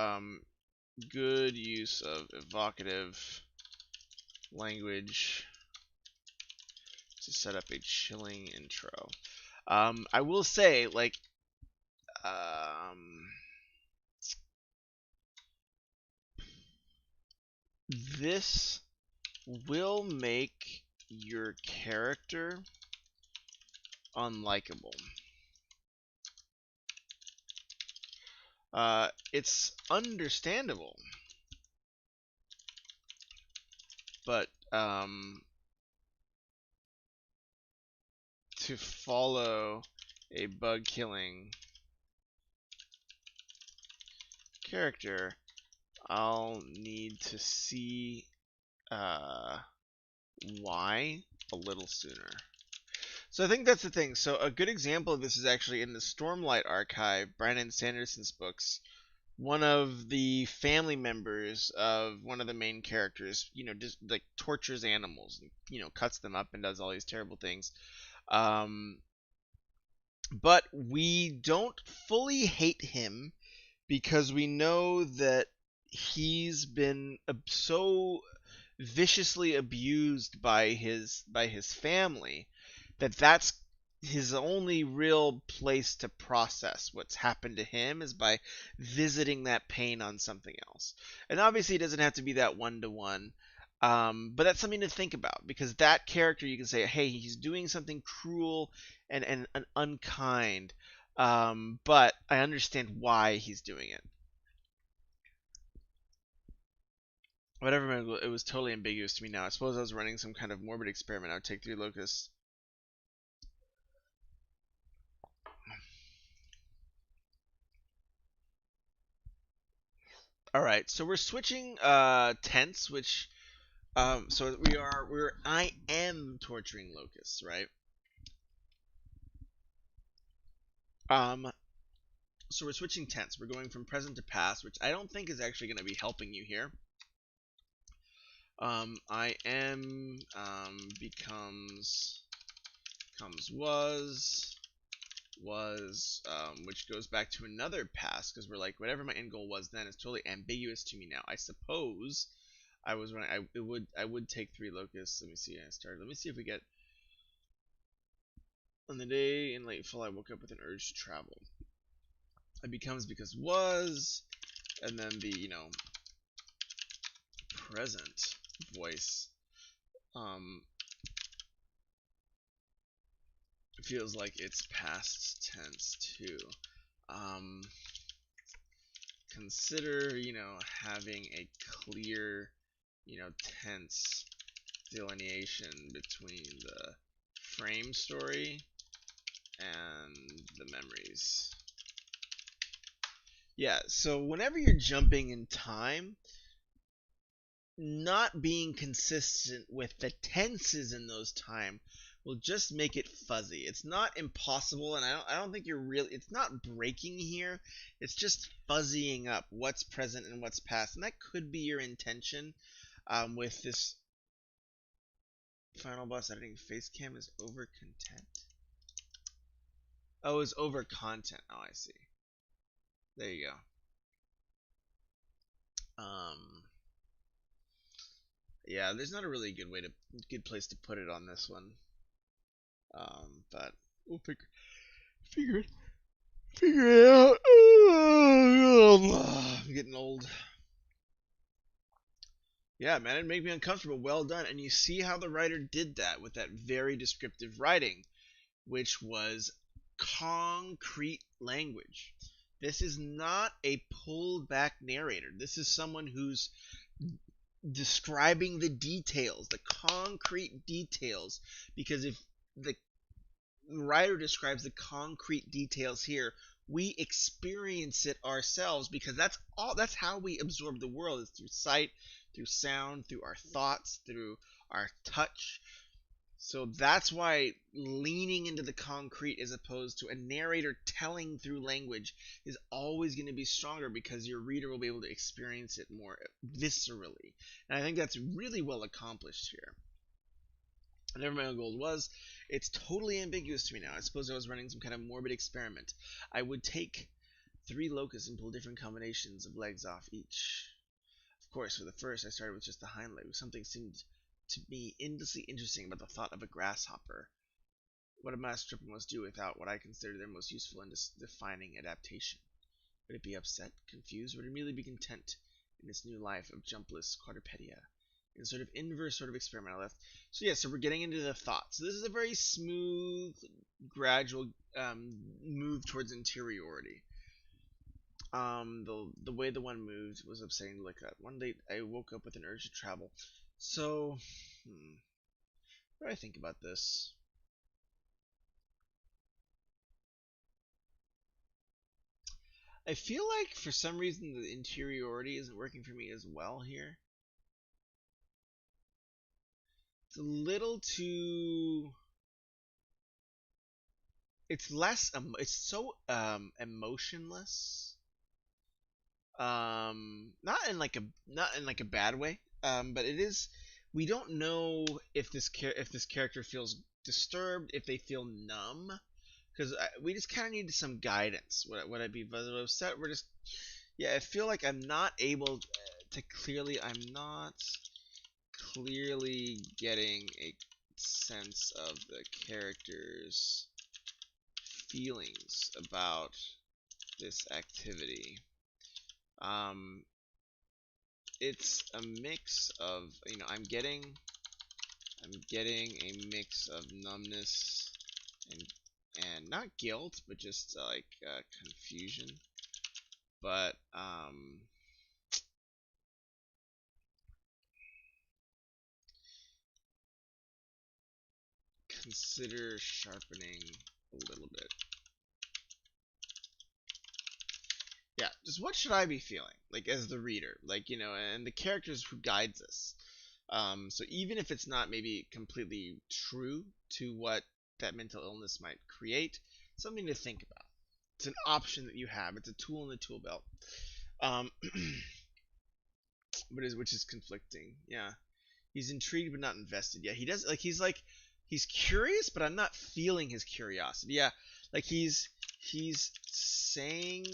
good use of evocative language to set up a chilling intro. I will say, like, this will make your character unlikable. It's understandable, but to follow a bug killing character, I'll need to see why a little sooner. So I think that's the thing. So a good example of this is actually in the Stormlight archive, Brandon Sanderson's books. One of the family members of one of the main characters, just like tortures animals, and, cuts them up and does all these terrible things. But we don't fully hate him because we know that he's been so viciously abused by his family that's his only real place to process what's happened to him is by visiting that pain on something else. And obviously it doesn't have to be that one-to-one, but that's something to think about, because that character, you can say, hey, he's doing something cruel and unkind, but I understand why he's doing it. Whatever, it was totally ambiguous to me now. I suppose I was running some kind of morbid experiment. I would take 3 locusts. All right, so we're switching tense, which so I am torturing locusts, right? So we're switching tense. We're going from present to past, which I don't think is actually going to be helping you here. I am becomes was, which goes back to another past, because we're like, whatever my end goal was then is totally ambiguous to me now. I suppose I was running. I would take 3 locusts. Let me see. Let me see if we get. On the day in late fall, I woke up with an urge to travel. It becomes because was, and then the present voice feels like it's past tense too. Consider having a clear tense delineation between the frame story and the memories. Yeah, so whenever you're jumping in time, not being consistent with the tenses in those time will just make it fuzzy. It's not impossible, and I don't think it's not breaking here. It's just fuzzying up what's present and what's past, and that could be your intention with this final boss editing. Face cam is over content. Oh, it's over content. Oh, I see. There you go. Yeah, there's not a really good place to put it on this one. But we'll figure it out. I'm getting old. Yeah, man, it made me uncomfortable. Well done. And you see how the writer did that with that very descriptive writing, which was concrete language. This is not a pulled back narrator. This is someone who's describing the details, the concrete details, because if the writer describes the concrete details here, we experience it ourselves, because that's how we absorb the world, is through sight, through sound, through our thoughts, through our touch. So that's why leaning into the concrete as opposed to a narrator telling through language is always going to be stronger, because your reader will be able to experience it more viscerally. And I think that's really well accomplished here. Whatever my own goal was, it's totally ambiguous to me now. I suppose I was running some kind of morbid experiment. I would take 3 locusts and pull different combinations of legs off each. Of course, for the first, I started with just the hind leg. Something seemed to me endlessly interesting about the thought of a grasshopper. What a master tripper must do without what I consider their most useful and defining adaptation. Would it be upset, confused, or would it merely be content in its new life of jumpless quadrupedea? In sort of inverse sort of experiment I left. So yeah, so we're getting into the thoughts. So this is a very smooth, gradual move towards interiority. The way the one moved was upsetting to look at. One day I woke up with an urge to travel. So, what do I think about this? I feel like for some reason the interiority isn't working for me as well here. It's a little too. It's less. It's so emotionless. Not in like a bad way. But it is. We don't know if this character feels disturbed, if they feel numb, because we just kind of needed some guidance. Would I be upset? We're just. Yeah, I feel like I'm not able to clearly. I'm not clearly getting a sense of the character's feelings about this activity. Um, it's a mix of, I'm getting a mix of numbness and not guilt, but just like confusion. But consider sharpening a little bit. Yeah, just what should I be feeling, like as the reader, and the characters who guides us. So even if it's not maybe completely true to what that mental illness might create, something to think about. It's an option that you have. It's a tool in the tool belt. Um, which is conflicting. Yeah, he's intrigued but not invested. Yeah, he does he's curious, but I'm not feeling his curiosity. Yeah, like he's saying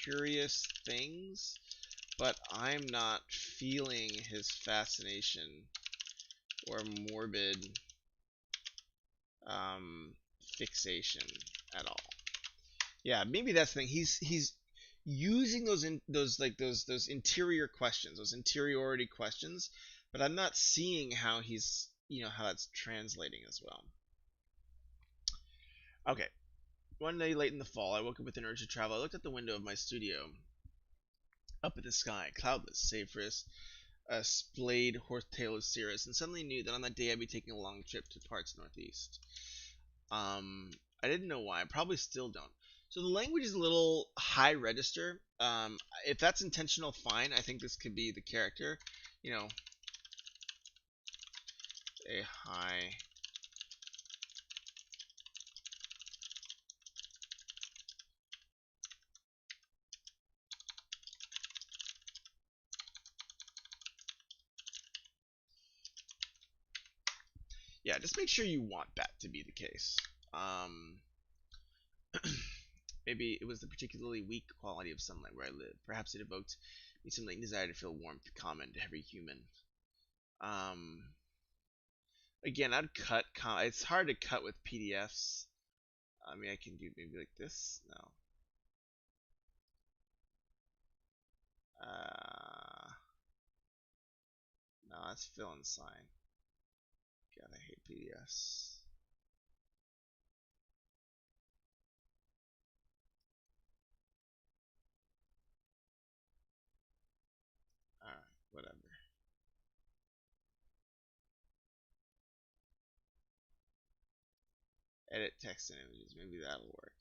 curious things, but I'm not feeling his fascination or morbid um, fixation at all. Yeah, maybe that's the thing. He's using those interior questions, those interiority questions, but I'm not seeing how how that's translating as well. Okay. One day late in the fall, I woke up with an urge to travel. I looked at the window of my studio, up at the sky, cloudless, save for a splayed horsetail of cirrus, and suddenly knew that on that day I'd be taking a long trip to parts northeast. Um, I didn't know why. I probably still don't. So the language is a little high register. If that's intentional, fine. I think this could be the character. You know, a high. Yeah, just make sure you want that to be the case. Um, Maybe it was the particularly weak quality of sunlight where I lived. Perhaps it evoked me some latent desire to feel warmth common to every human. Um, Again, I'd cut. It's hard to cut with PDFs. I mean, I can do maybe like this. No. No, that's fill and sign. God, I hate PDFs. Alright, whatever. Edit text and images. Maybe that'll work.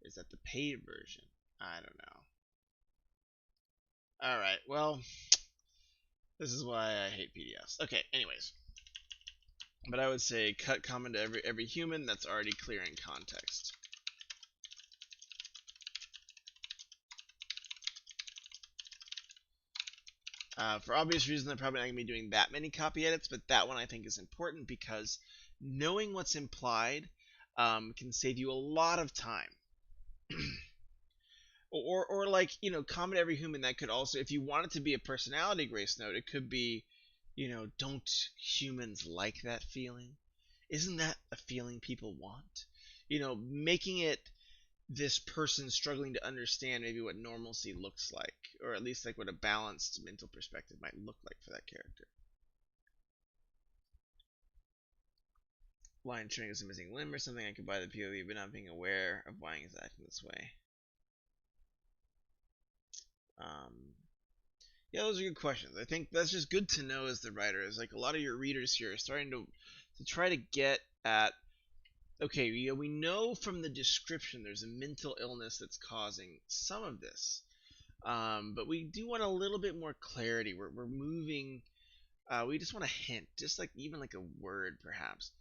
Is that the paid version? I don't know. Alright, well, this is why I hate PDFs. Okay, anyways. But I would say cut common to every human. That's already clear in context. For obvious reasons, I'm probably not going to be doing that many copy edits, but that one I think is important because knowing what's implied can save you a lot of time. Or like, common to every human, that could also, if you want it to be a personality grace note, it could be, don't humans like that feeling? Isn't that a feeling people want? Making it this person struggling to understand maybe what normalcy looks like, or at least like what a balanced mental perspective might look like for that character. Lion showing us a missing limb or something. I could buy the POV, but not being aware of why he's acting this way. Yeah, those are good questions. I think that's just good to know as the writer. Is like a lot of your readers here are starting to try to get at, okay, we know from the description there's a mental illness that's causing some of this, but we do want a little bit more clarity. We're moving. We just want a hint, just like even like a word, perhaps.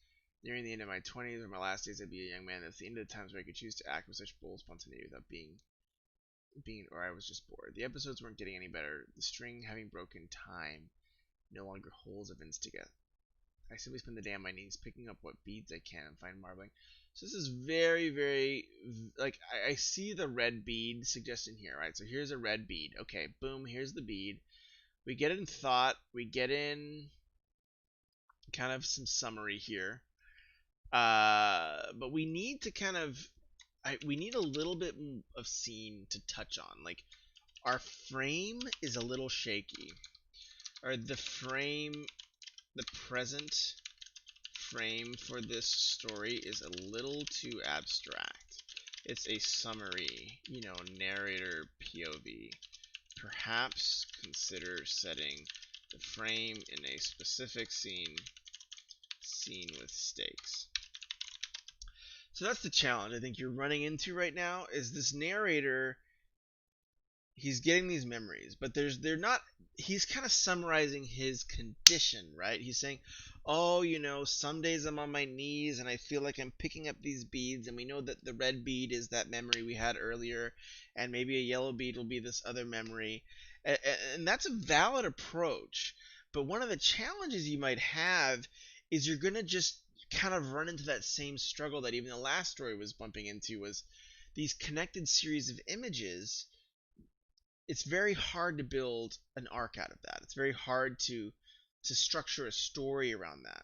Nearing the end of my 20s or my last days, I'd be a young man. That's the end of the times where I could choose to act with such bold spontaneity without or I was just bored. The episodes weren't getting any better. The string having broken time no longer holds events together. I simply spend the day on my knees picking up what beads I can and find marbling. So this is very, very, like, I see the red bead suggestion here, right? So here's a red bead. Okay, boom, here's the bead. We get in thought. We get in kind of some summary here. But we need to kind of, we need a little bit of scene to touch on. Like, our frame is a little shaky. Or the present frame for this story is a little too abstract. It's a summary, narrator POV. Perhaps consider setting the frame in a specific scene with stakes. So that's the challenge I think you're running into right now, is this narrator. He's getting these memories, but they're not. He's kind of summarizing his condition, right? He's saying, oh, some days I'm on my knees and I feel like I'm picking up these beads, and we know that the red bead is that memory we had earlier, and maybe a yellow bead will be this other memory. And that's a valid approach, but one of the challenges you might have is you're going to just kind of run into that same struggle that even the last story was bumping into, was these connected series of images. It's very hard to build an arc out of that. It's very hard to structure a story around that.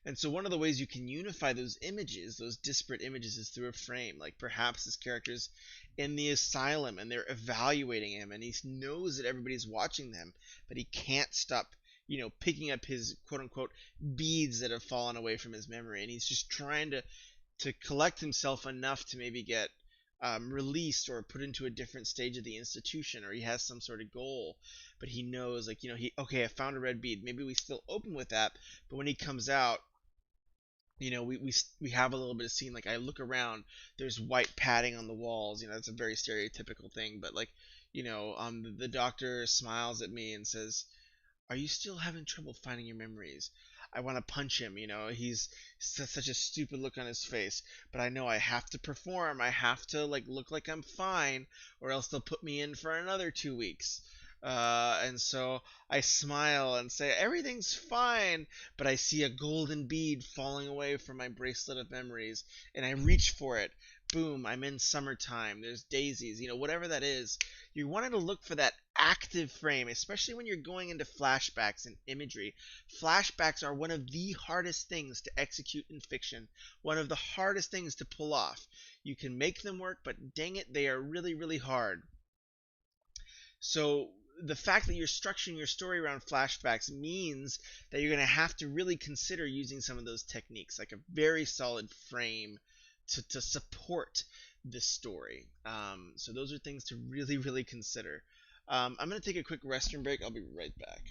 And so one of the ways you can unify those images, those disparate images, is through a frame. Like perhaps this character's in the asylum and they're evaluating him, and he knows that everybody's watching them, but he can't stop, picking up his quote unquote beads that have fallen away from his memory, and he's just trying to collect himself enough to maybe get released or put into a different stage of the institution, or he has some sort of goal, but he knows, like, okay, I found a red bead. Maybe we still open with that, but when he comes out, we have a little bit of scene. Like, I look around, there's white padding on the walls. That's a very stereotypical thing, but like, the doctor smiles at me and says, "Are you still having trouble finding your memories?" I want to punch him. He's such a stupid look on his face, but I know I have to perform. I have to like look like I'm fine, or else they'll put me in for another 2 weeks. And so I smile and say everything's fine, but I see a golden bead falling away from my bracelet of memories, and I reach for it. Boom, I'm in summertime. There's daisies, whatever that is. You wanted to look for that active frame, especially when you're going into flashbacks and imagery. Flashbacks are one of the hardest things to execute in fiction, one of the hardest things to pull off. You can make them work, but dang it, they are really, really hard. So the fact that you're structuring your story around flashbacks means that you're going to have to really consider using some of those techniques, like a very solid frame to support this story. So those are things to really, really consider. I'm going to take a quick restroom break. I'll be right back.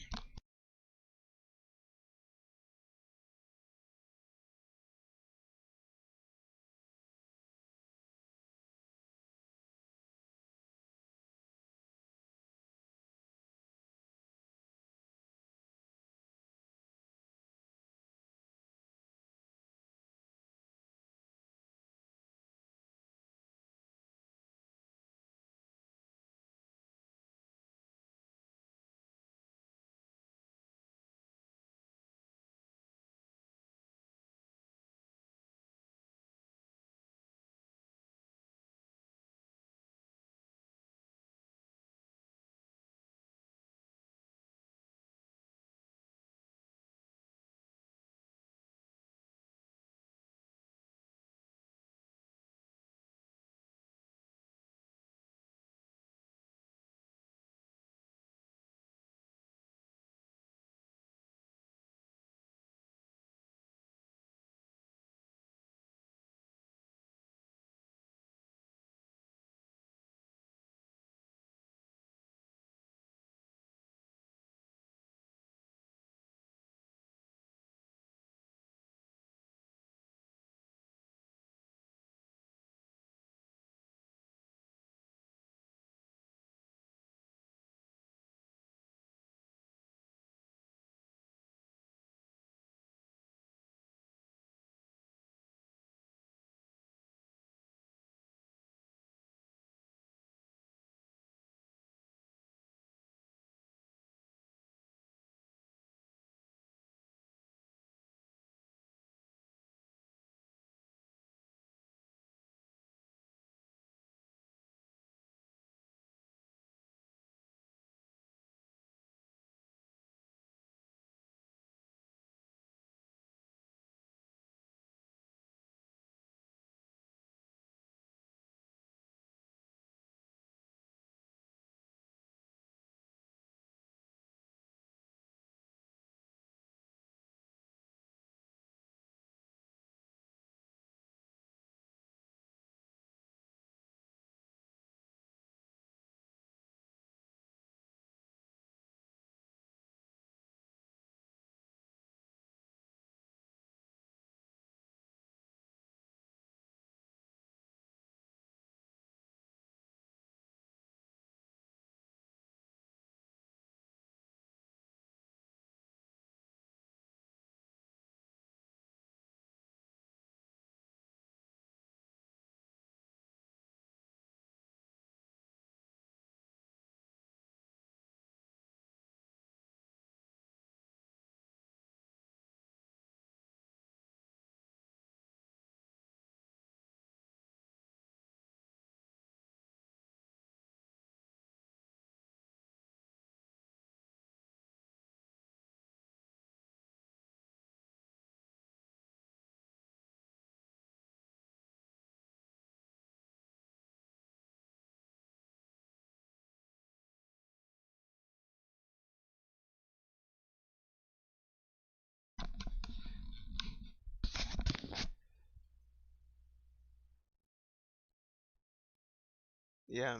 Yeah.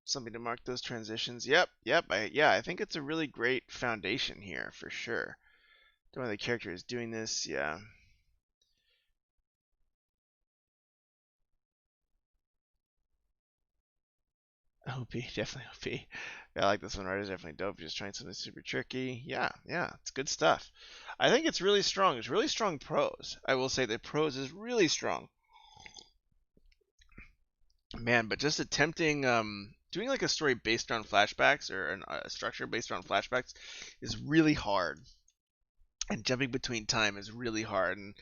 Something to mark those transitions. Yep, yep. I think it's a really great foundation here for sure. The way the character is doing this, yeah. OP, definitely OP. I like this one. Writer's definitely dope. Just trying something super tricky. Yeah, yeah, it's good stuff. I think it's really strong. It's really strong prose. I will say that prose is really strong. Man, but just attempting doing like a story based on flashbacks or a structure based on flashbacks is really hard. And jumping between time is really hard. And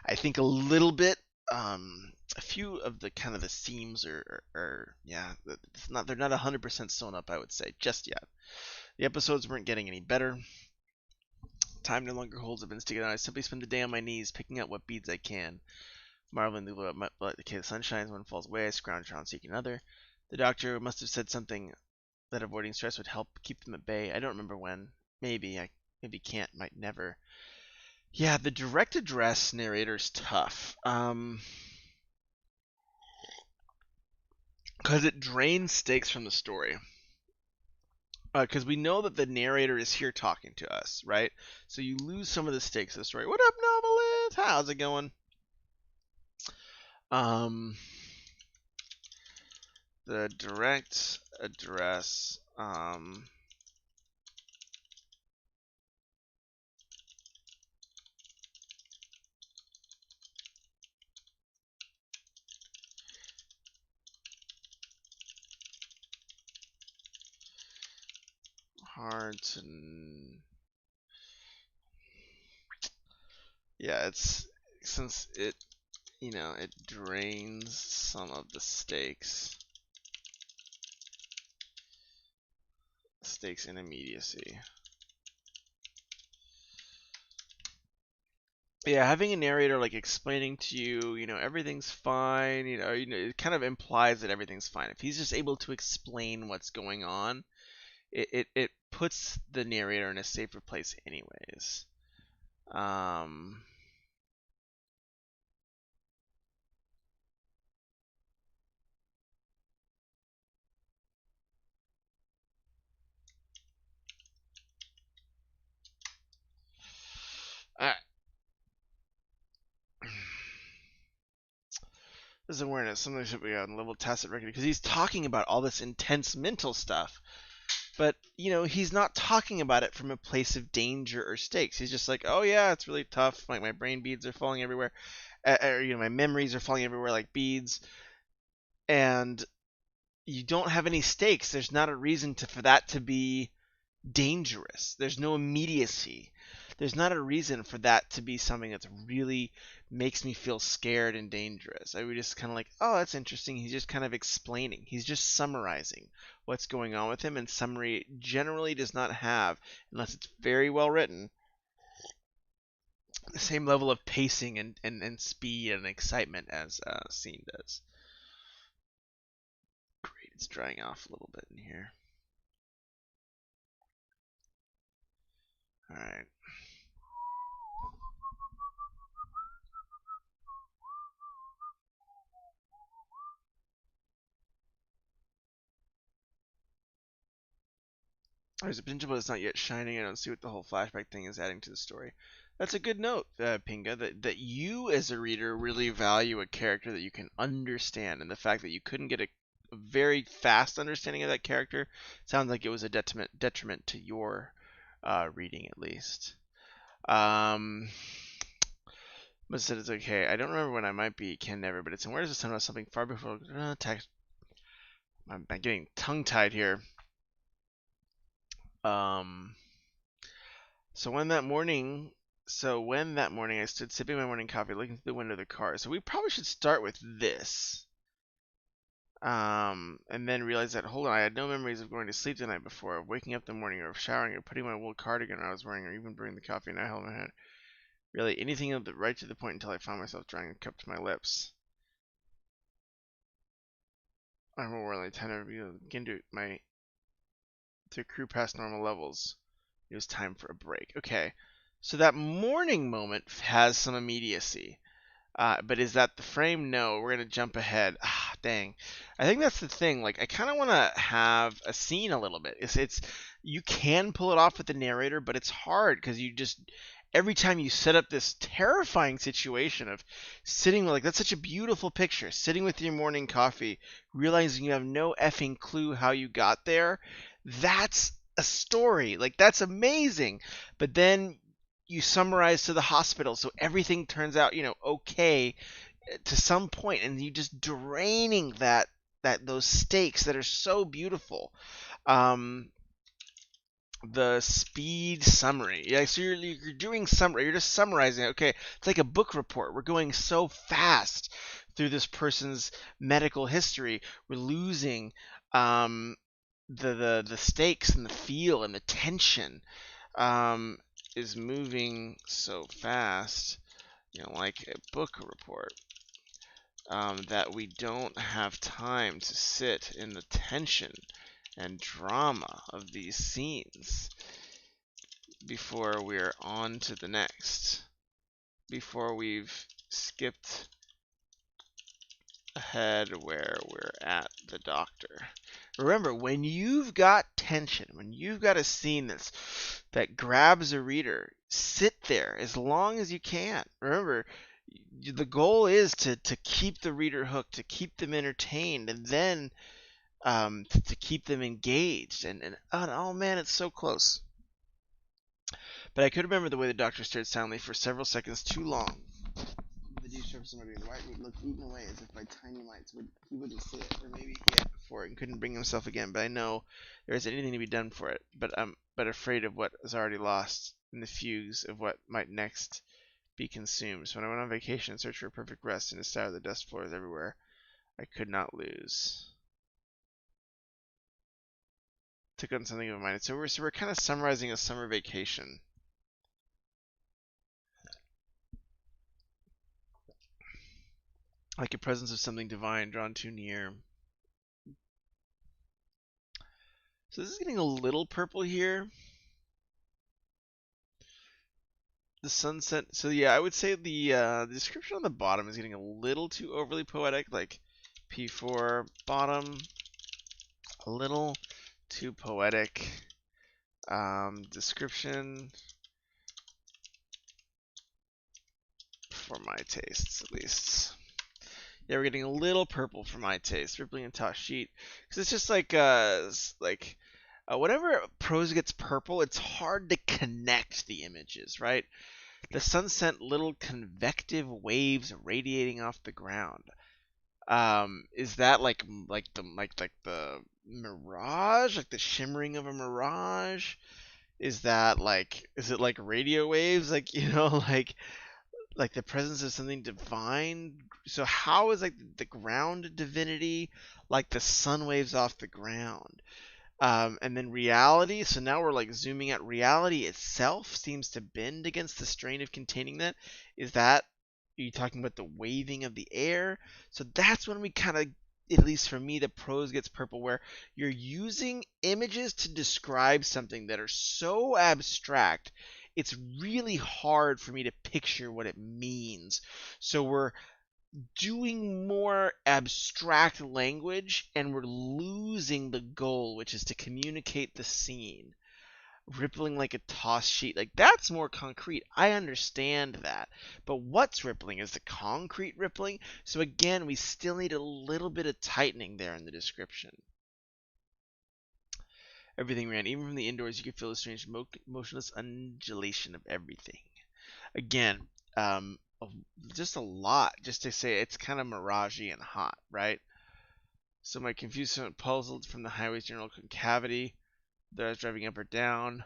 I think a little bit a few of the kind of the themes are yeah, it's not they're not 100% sewn up, I would say, just yet. The episodes weren't getting any better. Time no longer holds events together. I simply spend the day on my knees, picking out what beads I can, marveling the sun shines, one falls away. I scrounge around seeking another. The doctor must have said something that avoiding stress would help keep them at bay. I don't remember when. Maybe can't, might never. Yeah, the direct address narrator's tough. Because it drains stakes from the story. Because we know that the narrator is here talking to us, right? So you lose some of the stakes of the story. What up, novelist? How's it going? Um, the direct address. Hard to. Yeah, it's since it, it drains some of the stakes in immediacy. Yeah, having a narrator like explaining to you, everything's fine, it kind of implies that everything's fine. If he's just able to explain what's going on, it puts the narrator in a safer place anyways. Um I, this awareness, something should be on level tacit record because he's talking about all this intense mental stuff. But, he's not talking about it from a place of danger or stakes. He's just like, oh yeah, it's really tough. Like my brain beads are falling everywhere. My memories are falling everywhere like beads. And you don't have any stakes. There's not a reason for that to be dangerous. There's no immediacy. There's not a reason for that to be something that really makes me feel scared and dangerous. I would just kind of like, oh, that's interesting. He's just kind of explaining. He's just summarizing what's going on with him, and summary generally does not have, unless it's very well written, the same level of pacing and speed and excitement as scene does. Great, it's drying off a little bit in here. All right. There's a potential, but it's not yet shining. I don't see what the whole flashback thing is adding to the story. That's a good note, Pinga, that you as a reader really value a character that you can understand, and the fact that you couldn't get a very fast understanding of that character sounds like it was a detriment to your reading, at least. But said it's okay. I don't remember when I might be, can never, but it's in where does the sun about something far before text. I'm getting tongue tied here. Um, So when that morning, I stood sipping my morning coffee, looking through the window of the car. So we probably should start with this. And then realize that, hold on, I had no memories of going to sleep the night before, of waking up in the morning, or of showering, or putting my wool cardigan I was wearing, or even brewing the coffee, and I held my head. Really, anything of the right to the point until I found myself drying a cup to my lips. I remember when I tend to begin to accrue past normal levels. It was time for a break. Okay, so that morning moment has some immediacy. But is that the frame? No, we're gonna jump ahead. Ah, dang. I think that's the thing. Like, I kind of want to have a scene a little bit. It's you can pull it off with the narrator, but it's hard because you just every time you set up this terrifying situation of sitting like that's such a beautiful picture, sitting with your morning coffee, realizing you have no effing clue how you got there. That's a story. Like that's amazing. But then you summarize to the hospital so everything turns out okay to some point, and you just draining that those stakes that are so beautiful. um the speed summary, yeah, so you're doing summary, you're just summarizing. Okay, it's like a book report. We're going so fast through this person's medical history, we're losing um the stakes and the feel and the tension um, is moving so fast, like a book report, that we don't have time to sit in the tension and drama of these scenes before we're on to the next, before we've skipped ahead where we're at the doctor. Remember, when you've got tension, when you've got a scene that grabs a reader, sit there as long as you can. Remember, the goal is to keep the reader hooked, to keep them entertained, and then to keep them engaged. And oh man, it's so close. But I could remember the way the doctor stared silently for several seconds too long. The deep surface of my brain, the white would look eaten away as if by tiny mites. He wouldn't see it, or maybe he had before it and couldn't bring himself again. But I know there isn't anything to be done for it. But I'm afraid of what is already lost in the fugues of what might next be consumed. So when I went on vacation in search for a perfect rest in a style of the dust floors everywhere, I could not lose. Took on something of mine. So we're kind of summarizing a summer vacation. Like a presence of something divine drawn too near. So this is getting a little purple here. The sunset. So yeah, I would say the description on the bottom is getting a little too overly poetic. Like P4 bottom, a little too poetic. Description for my tastes, at least. Yeah, we're getting a little purple for my taste. Rippling and toss sheet, because it's just like whenever prose gets purple, it's hard to connect the images, right? The sun sent little convective waves radiating off the ground. Is that like the mirage, like the shimmering of a mirage? Is it like radio waves, like like the presence of something divine? So how is like the ground divinity like the sun waves off the ground? And then reality. So now we're like zooming out. Reality itself seems to bend against the strain of containing that. Is that, are you talking about the waving of the air? So that's when we kind of, at least for me, the prose gets purple, where you're using images to describe something that are so abstract, it's really hard for me to picture what it means. So we're doing more abstract language and we're losing the goal, which is to communicate the scene. Rippling like a toss sheet, like that's more concrete. I understand that. But what's rippling? Is the concrete rippling? So again, we still need a little bit of tightening there in the description. Everything ran. Even from the indoors, you could feel the strange motionless undulation of everything. Again, um, just a lot, just to say it's kind of miragey and hot, right? So my confused puzzled from the highway's general concavity that I was driving up or down.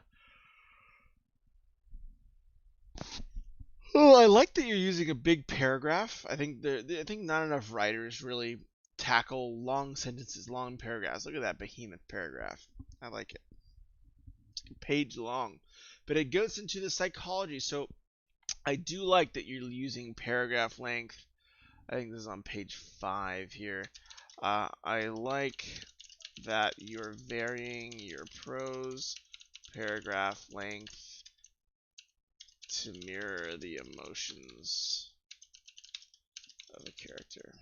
Oh, I like that you're using a big paragraph. I think not enough writers really tackle long sentences, long paragraphs. Look at that behemoth paragraph. I like it. Page long, but it goes into the psychology. So I do like that you're using paragraph length. I think this is on page 5 here. I like that you're varying your prose paragraph length to mirror the emotions of a character.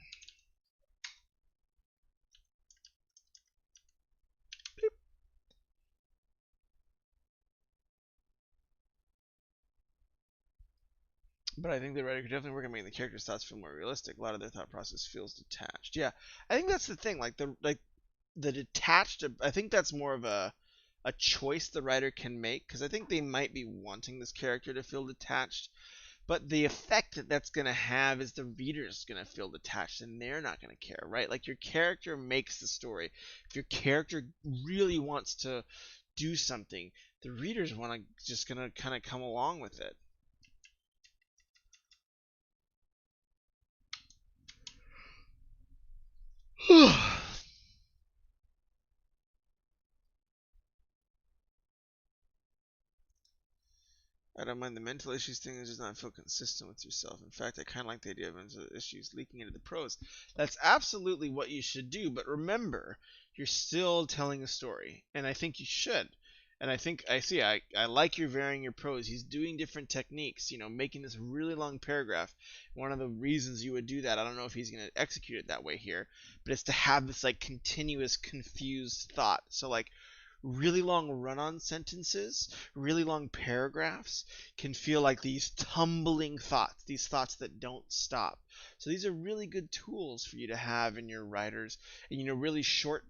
But I think the writer could definitely work on making the characters' thoughts feel more realistic. A lot of their thought process feels detached. Yeah, I think that's the thing. Like the detached. I think that's more of a choice the writer can make, because I think they might be wanting this character to feel detached, but the effect that that's going to have is the reader's going to feel detached and they're not going to care, right? Like your character makes the story. If your character really wants to do something, the readers want to just going to kind of come along with it. I don't mind the mental issues thing. It does not feel consistent with yourself. In fact, I kind of like the idea of mental issues leaking into the prose. That's absolutely what you should do. But remember, you're still telling a story, and I think you should. And I think I like your varying your prose. He's doing different techniques, making this really long paragraph. One of the reasons you would do that, I don't know if he's going to execute it that way here, but it's to have this like continuous confused thought. So like really long run-on sentences, really long paragraphs can feel like these tumbling thoughts, these thoughts that don't stop. So these are really good tools for you to have in your writers. And really short,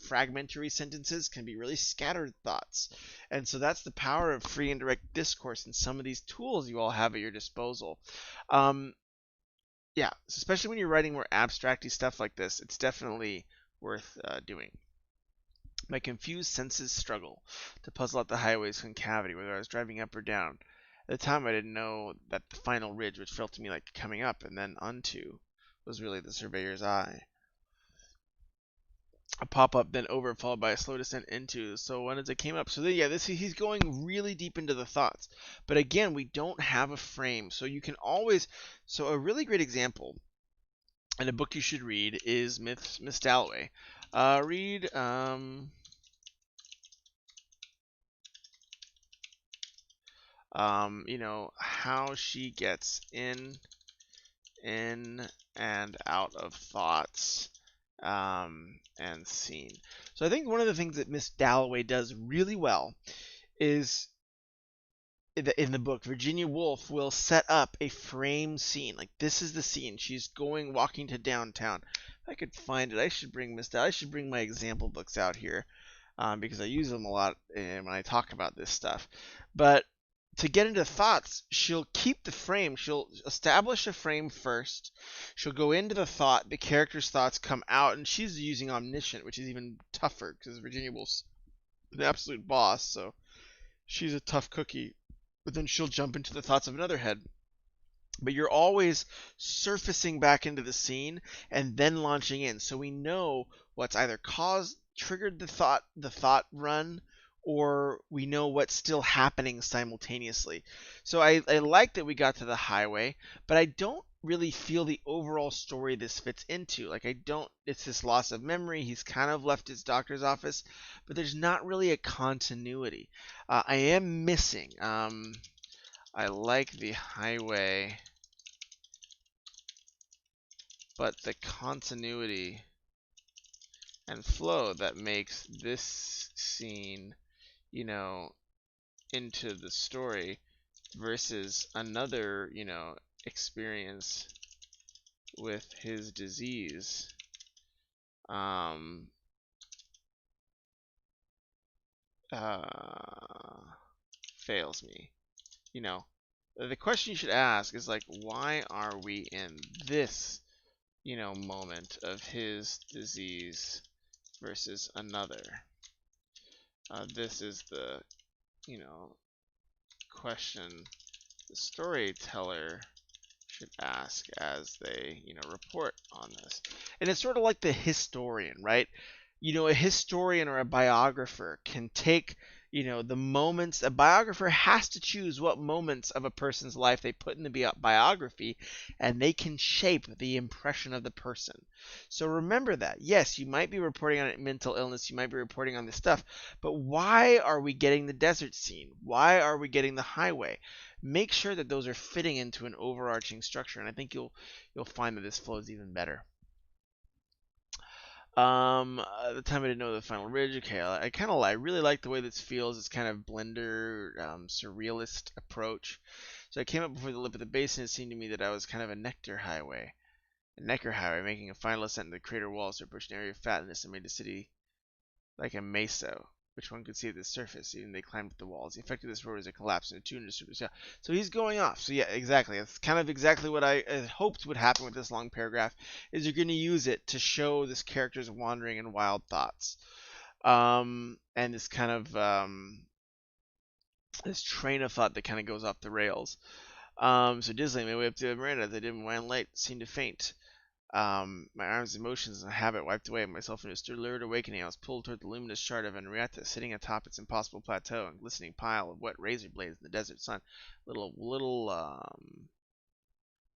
fragmentary sentences can be really scattered thoughts. And so that's the power of free and direct discourse and some of these tools you all have at your disposal. Yeah, especially when you're writing more abstracty stuff like this, it's definitely worth doing. My confused senses struggle to puzzle out the highway's concavity, whether I was driving up or down. At the time, I didn't know that the final ridge, which felt to me like coming up and then unto, was really the surveyor's eye. A pop-up, then over, followed by a slow descent into. So when as it came up, so then, yeah, he's going really deep into the thoughts. But again, we don't have a frame, so you can always. So a really great example, and a book you should read is Miss Dalloway. Read how she gets in and out of thoughts and scene. So I think one of the things that Miss Dalloway does really well is in the book, Virginia Woolf will set up a frame scene. Like this is the scene. She's walking to downtown. If I could find it, I should bring I should bring my example books out here because I use them a lot when I talk about this stuff. But to get into thoughts, she'll keep the frame. She'll establish a frame first. She'll go into the thought. The character's thoughts come out, and she's using omniscient, which is even tougher because Virginia Woolf's an absolute boss, so she's a tough cookie. But then she'll jump into the thoughts of another head. But you're always surfacing back into the scene and then launching in, so we know what's either triggered the thought run, or we know what's still happening simultaneously. So I like that we got to the highway, but I don't really feel the overall story this fits into. Like it's this loss of memory. He's kind of left his doctor's office, but there's not really a continuity. I am missing. I like the highway, but the continuity and flow that makes this scene, into the story versus another, experience with his disease fails me. The question you should ask is like, why are we in this, moment of his disease versus another? This is the, question the storyteller should ask as they, report on this. And it's sort of like the historian, right? a historian or a biographer can take, the moments. A biographer has to choose what moments of a person's life they put in the biography, and they can shape the impression of the person. So remember that. Yes, you might be reporting on mental illness, you might be reporting on this stuff, but why are we getting the desert scene? Why are we getting the highway? Make sure that those are fitting into an overarching structure, and I think you'll find that this flows even better. At the time I didn't know the final ridge. Okay, I really like the way this feels. It's kind of Blender, surrealist approach. So I came up before the lip of the basin. It seemed to me that I was kind of a necker highway, making a final ascent to the crater walls to approach an area of fatness and made the city like a mesa, which one could see at the surface. Even they climbed up the walls. The effect of this road is a collapse into 200 super. So he's going off. So yeah, exactly. That's kind of exactly what I hoped would happen with this long paragraph. Is you're going to use it to show this character's wandering and wild thoughts, and this kind of this train of thought that kind of goes off the rails. So Disney, my way up to Miranda, they didn't wine light, seemed to faint. My arms, emotions, and habit wiped away, myself into a lurid awakening. I was pulled toward the luminous shard of Henrietta, sitting atop its impossible plateau, and glistening pile of wet razor blades in the desert sun. A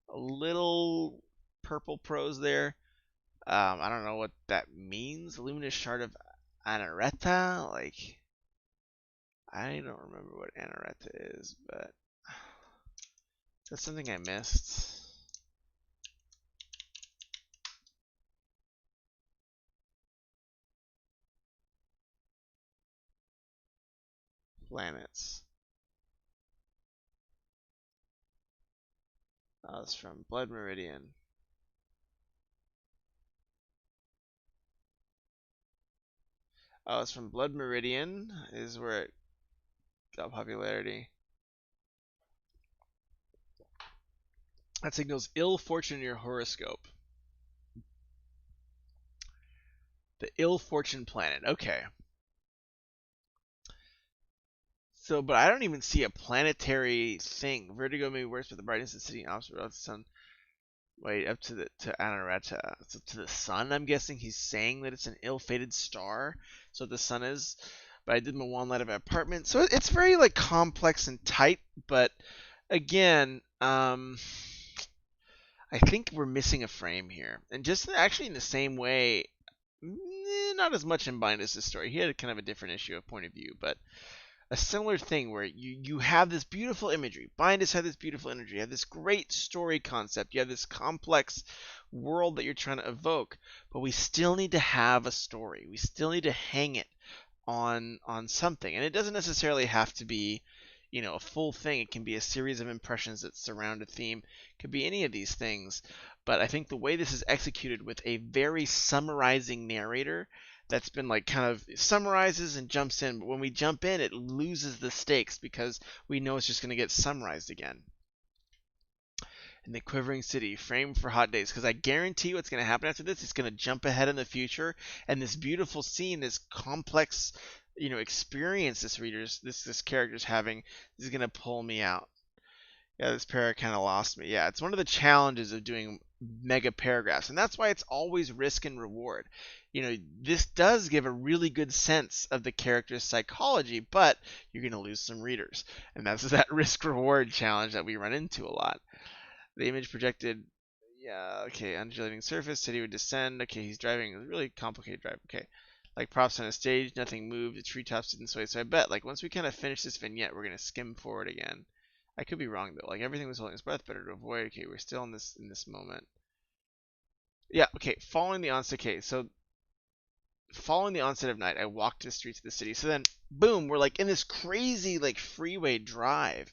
little purple prose there. I don't know what that means. Luminous shard of Henrietta, like I don't remember what Henrietta is, but that's something I missed. Planets. Oh, it's from Blood Meridian. Oh, it's from Blood Meridian, is where it got popularity. That signals ill fortune in your horoscope. The ill fortune planet. Okay. So, but I don't even see a planetary thing. Vertigo may be worse, but the brightness is sitting opposite of the sun. Wait, up to Anareta. So to the sun, I'm guessing he's saying that it's an ill-fated star. So the sun is. But I did my one light of my apartment. So it's very like complex and tight. But again, I think we're missing a frame here. And just actually in the same way, not as much in Bindus' story. He had kind of a different issue of point of view, but a similar thing where you have this beautiful imagery. Bindus had this beautiful imagery. You have this great story concept. You have this complex world that you're trying to evoke, but we still need to have a story. We still need to hang it on something, and it doesn't necessarily have to be, a full thing. It can be a series of impressions that surround a theme. It could be any of these things, but I think the way this is executed with a very summarizing narrator that's been like kind of summarizes and jumps in, but when we jump in, it loses the stakes because we know it's just going to get summarized again. In the quivering city, framed for hot days, because I guarantee what's going to happen after this, it's going to jump ahead in the future, and this beautiful scene, this complex, experience this character's having, is going to pull me out. Yeah, this paragraph kind of lost me. Yeah, it's one of the challenges of doing mega paragraphs, and that's why it's always risk and reward. This does give a really good sense of the character's psychology, but you're going to lose some readers, and that's that risk-reward challenge that we run into a lot. The image projected, yeah, okay, undulating surface, city would descend. Okay, he's driving a really complicated drive. Okay, like props on a stage, nothing moved, the treetops didn't sway. So I bet, like, once we kind of finish this vignette, we're going to skim forward again. I could be wrong though. Like everything was holding its breath, better to avoid. Okay, we're still in this moment. Yeah. Okay. Following the onset. Okay, so following the onset of night, I walked the streets of the city. So then, boom, we're like in this crazy like freeway drive.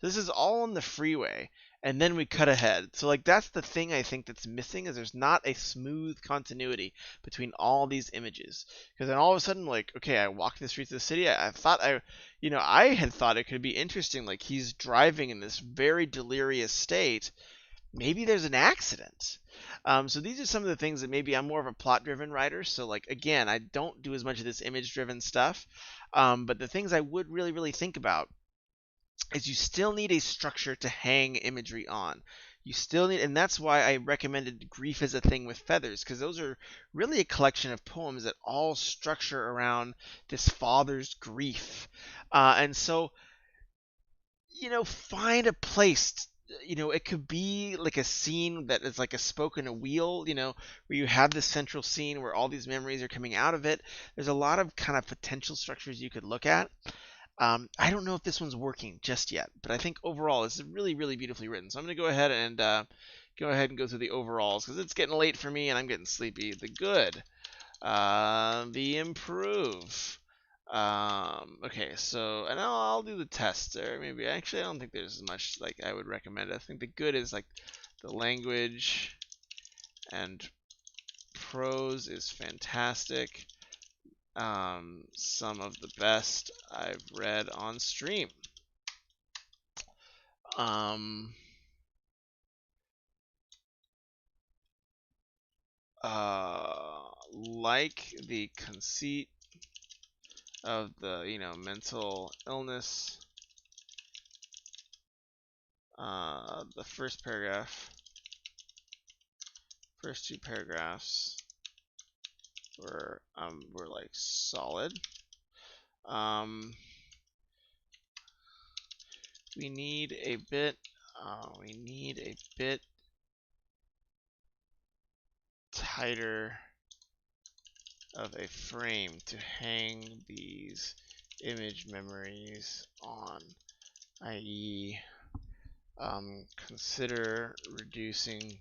This is all on the freeway, and then we cut ahead. So like that's the thing I think that's missing is there's not a smooth continuity between all these images. Because then all of a sudden, like, okay, I walked the streets of the city. I thought I had thought it could be interesting. Like he's driving in this very delirious state. Maybe there's an accident. So these are some of the things that maybe I'm more of a plot-driven writer. So like again, I don't do as much of this image-driven stuff. But the things I would really think about is you still need a structure to hang imagery on. You still need, and that's why I recommended Grief is a Thing with Feathers, because those are really a collection of poems that all structure around this father's grief. And so, find a place. It could be like a scene that is like a spoke in a wheel, where you have this central scene where all these memories are coming out of it. There's a lot of kind of potential structures you could look at. I don't know if this one's working just yet, but I think overall this is really, really beautifully written. So I'm going to go ahead and go through the overalls because it's getting late for me and I'm getting sleepy. The good, the improve. Okay, so and I'll do the test there. Maybe actually I don't think there's as much like I would recommend. I think the good is like the language, and prose is fantastic. Some of the best I've read on stream. Like the conceit of the mental illness. The first two paragraphs were like solid. We need a bit tighter of a frame to hang these image memories on, i.e. Consider reducing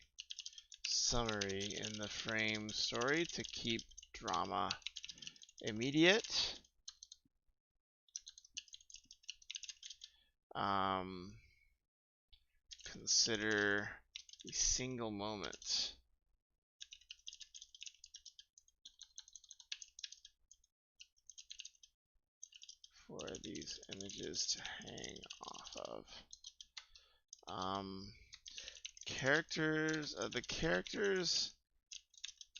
summary in the frame story to keep drama immediate. Consider a single moment for these images to hang off of. The characters'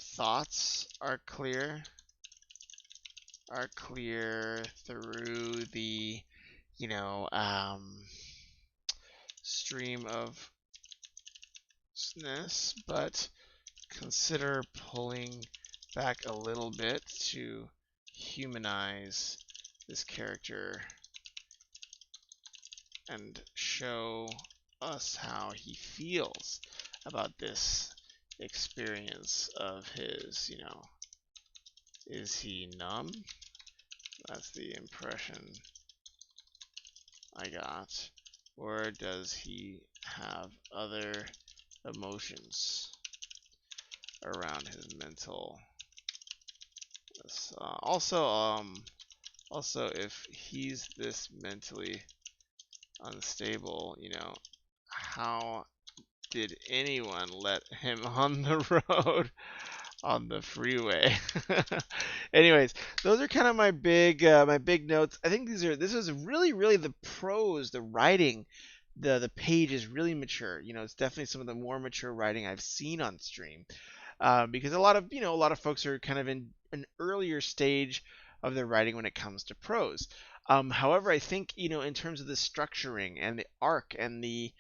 thoughts are clear through the stream of this, but consider pulling back a little bit to humanize this character and show us how he feels about this experience of his, is he numb? That's the impression I got. Or does he have other emotions around his mental? Also, if he's this mentally unstable, how did anyone let him on the road on the freeway? Anyways, those are kind of my big notes. I think this is really the prose, the writing, the page is really mature. It's definitely some of the more mature writing I've seen on stream. Because a lot of folks are kind of in an earlier stage of their writing when it comes to prose. However, I think in terms of the structuring and the arc and the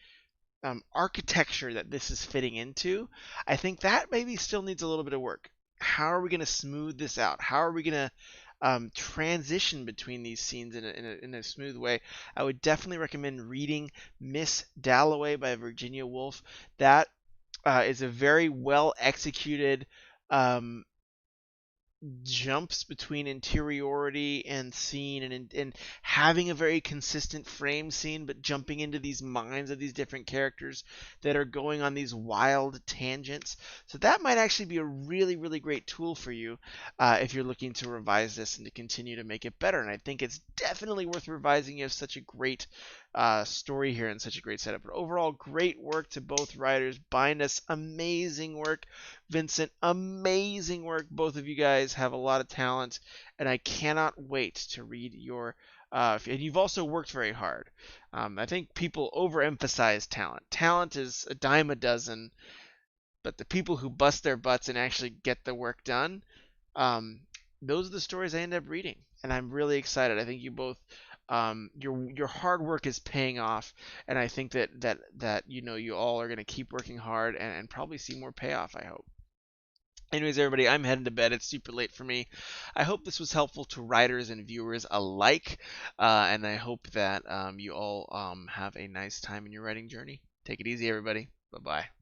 architecture that this is fitting into, I think that maybe still needs a little bit of work. How are we going to smooth this out? How are we going to transition between these scenes in a smooth way? I would definitely recommend reading Miss Dalloway by Virginia Woolf. That is a very well executed jumps between interiority and scene, and having a very consistent frame scene, but jumping into these minds of these different characters that are going on these wild tangents. So that might actually be a really great tool for you if you're looking to revise this and to continue to make it better. And I think it's definitely worth revising. You have such a great story here and such a great setup. But overall, great work to both writers. Bindus, amazing work. Vincent, amazing work. Both of you guys have a lot of talent, and I cannot wait to read your. And you've also worked very hard. I think people overemphasize talent. Talent is a dime a dozen, but the people who bust their butts and actually get the work done, those are the stories I end up reading, and I'm really excited. I think you both your hard work is paying off, and I think that you all are gonna keep working hard and probably see more payoff, I hope. Anyways, everybody, I'm heading to bed. It's super late for me. I hope this was helpful to writers and viewers alike, and I hope that you all have a nice time in your writing journey. Take it easy, everybody. Bye bye.